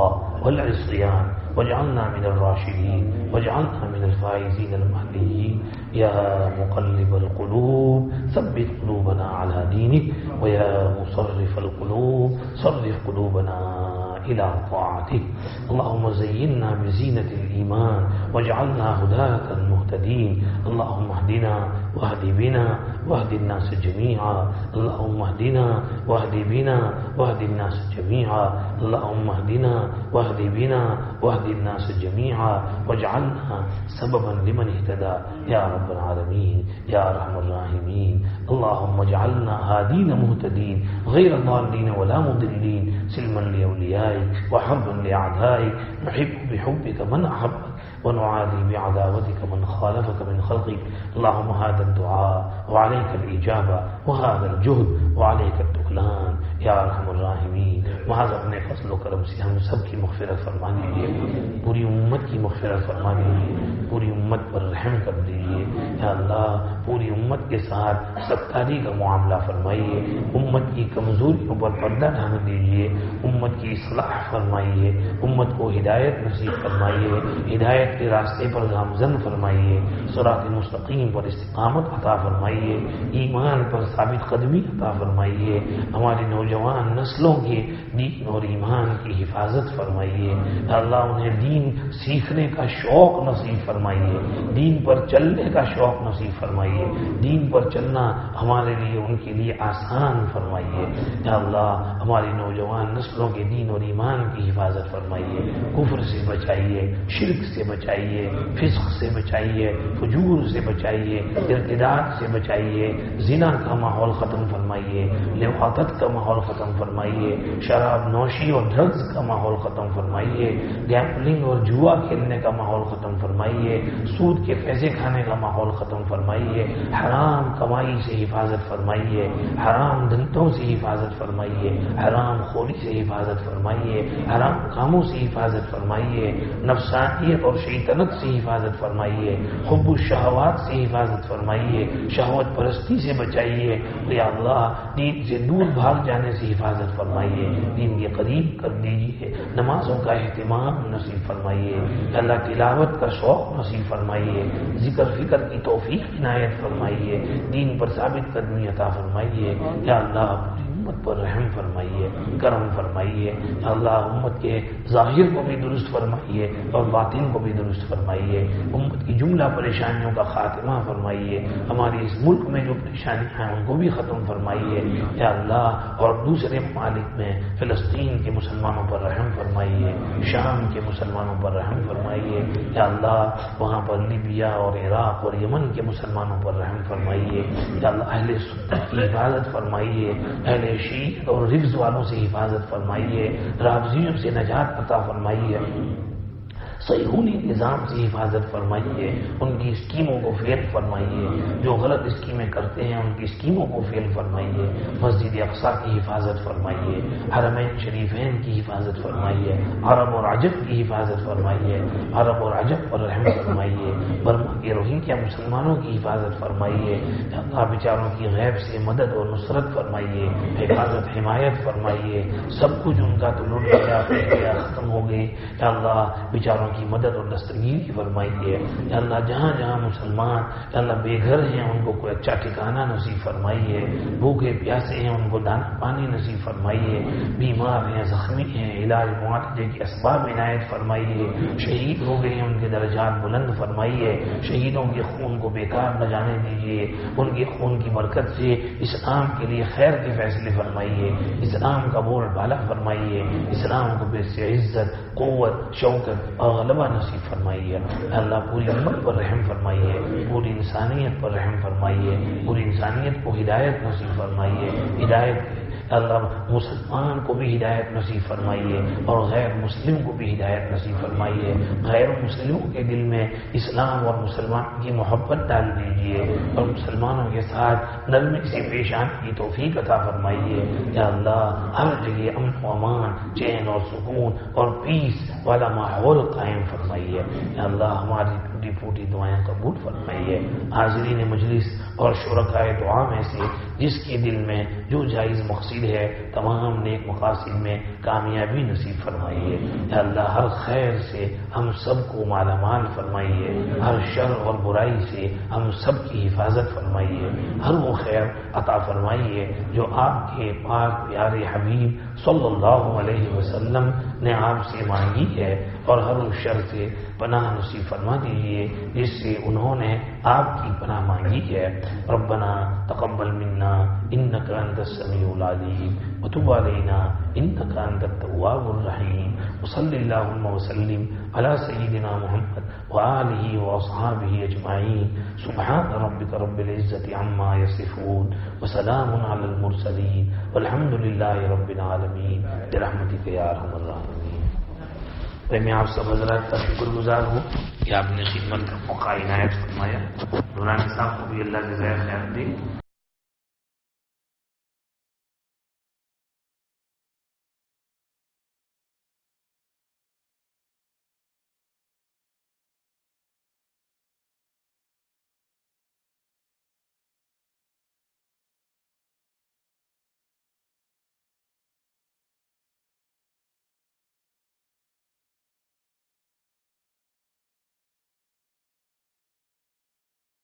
والعصيان واجعلنا من الراشدين واجعلنا من الفائزين المهديين يا مقلب القلوب ثبت قلوبنا على دينك ويا مصرف القلوب صرف قلوبنا إلى طاعتك اللهم زينا بزينة الإيمان واجعلنا هداة مهتدين اللهم اهدنا واهد بنا واهد الناس جميعا اللهم اهدنا واهد بنا واهد الناس جميعا اللهم اهدنا واهد بنا واهد الناس جميعا واجعلنا سببا لمن اهتدى يا رب العالمين يا ارحم الراحمين اللهم اجعلنا هادين مهتدين غير ضالين ولا مضلين سلما لأوليائك وحربا لأعدائك نحب بحبك من أحبك ونعادي بعداوتك من خالفك من خلقك اللهم هذا الدعاء وعليك الإجابة وهذا الجهد وعليك التكلان یا ارحم الراحمین محض اپنے فضل و کرم سے ہم سب کی مغفرت فرما دیجیے پوری امت کی مغفرت فرما دیجیے پوری امت پر رحم کر دیجیے یا اللہ پوری امت کے ساتھ ستاری کا معاملہ فرمائیے امت کی کمزوریوں پر پردہ ڈھان دیجیے امت کی اصلاح فرمائیے امت کو ہدایت نصیب فرمائیے ہدایت کے راستے پر گامزن فرمائیے صراط مستقیم پر استقامت عطا فرمائیے ایمان پر ثابت قدمی عطا فرمائیے ہماری نوجوان نسلوں کے دین اور ایمان کی حفاظت فرمائیے اللہ انہیں دین سیکھنے کا شوق نصیب فرمائیے دین پر چلنے کا شوق نصیب فرمائیے دین پر چلنا ہمارے لیے ان کے لیے آسان فرمائیے یا اللہ ہماری نوجوان نسلوں کے دین اور ایمان کی حفاظت فرمائیے کفر سے بچائیے شرک سے بچائیے فسق سے بچائیے فجور سے بچائیے ارتداد سے بچائیے زنا کا ماحول ختم فرمائیے لواطت کا ماحول ختم فرمائیے شراب نوشی اور ڈرگز کا ماحول ختم فرمائیے گیمبلنگ اور جوا کھیلنے کا ماحول ختم فرمائیے سود کے پیسے کھانے کا ماحول ختم فرمائیے حرام کمائی سے حفاظت فرمائیے حرام دھندوں سے حفاظت فرمائیے حرام خوری سے حفاظت فرمائیے حرام کاموں سے حفاظت فرمائیے نفسانیت اور شیطنت سے حفاظت فرمائیے حب الشہوات سے حفاظت فرمائیے شہوت پرستی سے بچائیے یا اللہ دین سے دور بھاگ جانے سے حفاظت فرمائیے دین کے قریب کر دیجیے نمازوں کا اہتمام نصیب فرمائیے اللہ تلاوت کا شوق نصیب فرمائیے ذکر فکر کی توفیق عنایت فرمائیے دین پر ثابت قدمی عطا فرمائیے یا اللہ امت پر رحم فرمائیے کرم فرمائیے اللہ امت کے ظاہر کو بھی درست فرمائیے اور باطن کو بھی درست فرمائیے امت کی جملہ پریشانیوں کا خاتمہ فرمائیے ہماری اس ملک میں جو پریشانیاں ہیں ان کو بھی ختم فرمائیے یا اللہ اور دوسرے ممالک میں فلسطین کے مسلمانوں پر رحم فرمائیے شام کے مسلمانوں پر رحم فرمائیے یا اللہ وہاں پر لیبیا اور عراق اور یمن کے مسلمانوں پر رحم فرمائیے یا اللہ اہل سنت کی حفاظت فرمائیے اہل شیعہ اور رفض والوں سے حفاظت فرمائیے رافضیوں سے نجات عطا فرمائیے صہیونی نظام سے حفاظت فرمائیے ان کی اسکیموں کو فیل فرمائیے جو غلط اسکیمیں کرتے ہیں ان کی اسکیموں کو فیل فرمائیے مسجد اقصی کی حفاظت فرمائیے حرمین شریفین کی حفاظت فرمائیے عرب اور عجب کی حفاظت فرمائیے عرب اور عجب پر رحم فرمائیے برما کے روہنگیا مسلمانوں کی حفاظت فرمائیے اللہ بیچاروں کی غیب سے مدد اور نصرت فرمائیے حفاظت حمایت فرمائیے سب کچھ ان کا تو لوٹ گیا ختم ہو گئے یا اللہ بیچاروں کی مدد اور دستگیری فرمائیے یا اللہ جہاں جہاں مسلمان یا اللہ بے گھر ہیں ان کو کوئی اچھا ٹھکانہ نصیب فرمائیے بھوکے پیاسے ہیں ان کو دانا پانی نصیب فرمائیے بیمار ہیں زخمی ہیں علاج معالجے کی اسباب عنایت فرمائیے شہید ہو گئے ہیں ان کے درجات بلند فرمائیے شہیدوں کے خون کو بیکار نہ جانے دیجیے ان کے خون کی برکت سے اسلام کے لیے خیر کے فیصلے فرمائیے اسلام کا بول بالا فرمائیے اسلام کو بے سے عزت قوت شوکت اور غلبہ نصیب فرمائیے اللہ پوری امت پر رحم فرمائیے پوری انسانیت پر رحم فرمائیے پوری انسانیت کو ہدایت نصیب فرمائیے ہدایت اللہ مسلمان کو بھی ہدایت نصیب فرمائیے اور غیر مسلم کو بھی ہدایت نصیب فرمائیے غیر مسلموں کے دل میں اسلام اور مسلمان کی محبت ڈال دیجیے اور مسلمانوں کے ساتھ نرمی سے پیش آنے کی توفیق عطا فرمائیے یا اللہ ہر جگہ امن و امان چین اور سکون اور پیس والا ماحول قائم فرمائیے یا اللہ ہماری ٹوٹی پھوٹی دعائیں قبول فرمائیے حاضرین مجلس اور شرکائے دعا میں سے جس کے دل میں جو جائز مقصد ہے تمام نیک مقاصد میں کامیابی نصیب فرمائیے۔ یا اللہ ہر خیر سے ہم سب کو مالا مال فرمائیے، ہر شر اور برائی سے ہم سب کی حفاظت فرمائیے، ہر وہ خیر عطا فرمائیے جو آپ کے پاک پیارے حبیب صلی اللہ علیہ وسلم نے آپ سے مانگی ہے، اور ہر اس شر سے پناہ نصیب فرما دیجیے جس سے انہوں نے آپ کی پناہ مانگی ہے۔ ربنا تقبل منا انک انت السمیع العلیم وتب علینا انک انت التواب الرحیم وصلی اللہم وسلم علی سیدنا محمد وآلہ واصحابہ اجمعین سبحان ربک رب العزت عما یصفون وسلام علی المرسلین والحمد للہ رب العالمین برحمتک یا ارحم الراحمین۔ میں آپ سب حضرات کا شکر گزار ہوں کہ آپ نے خدمت کا موقع عنایت فرمایا۔ نورانی صاحب کو بھی اللہ جزائے خیر دے۔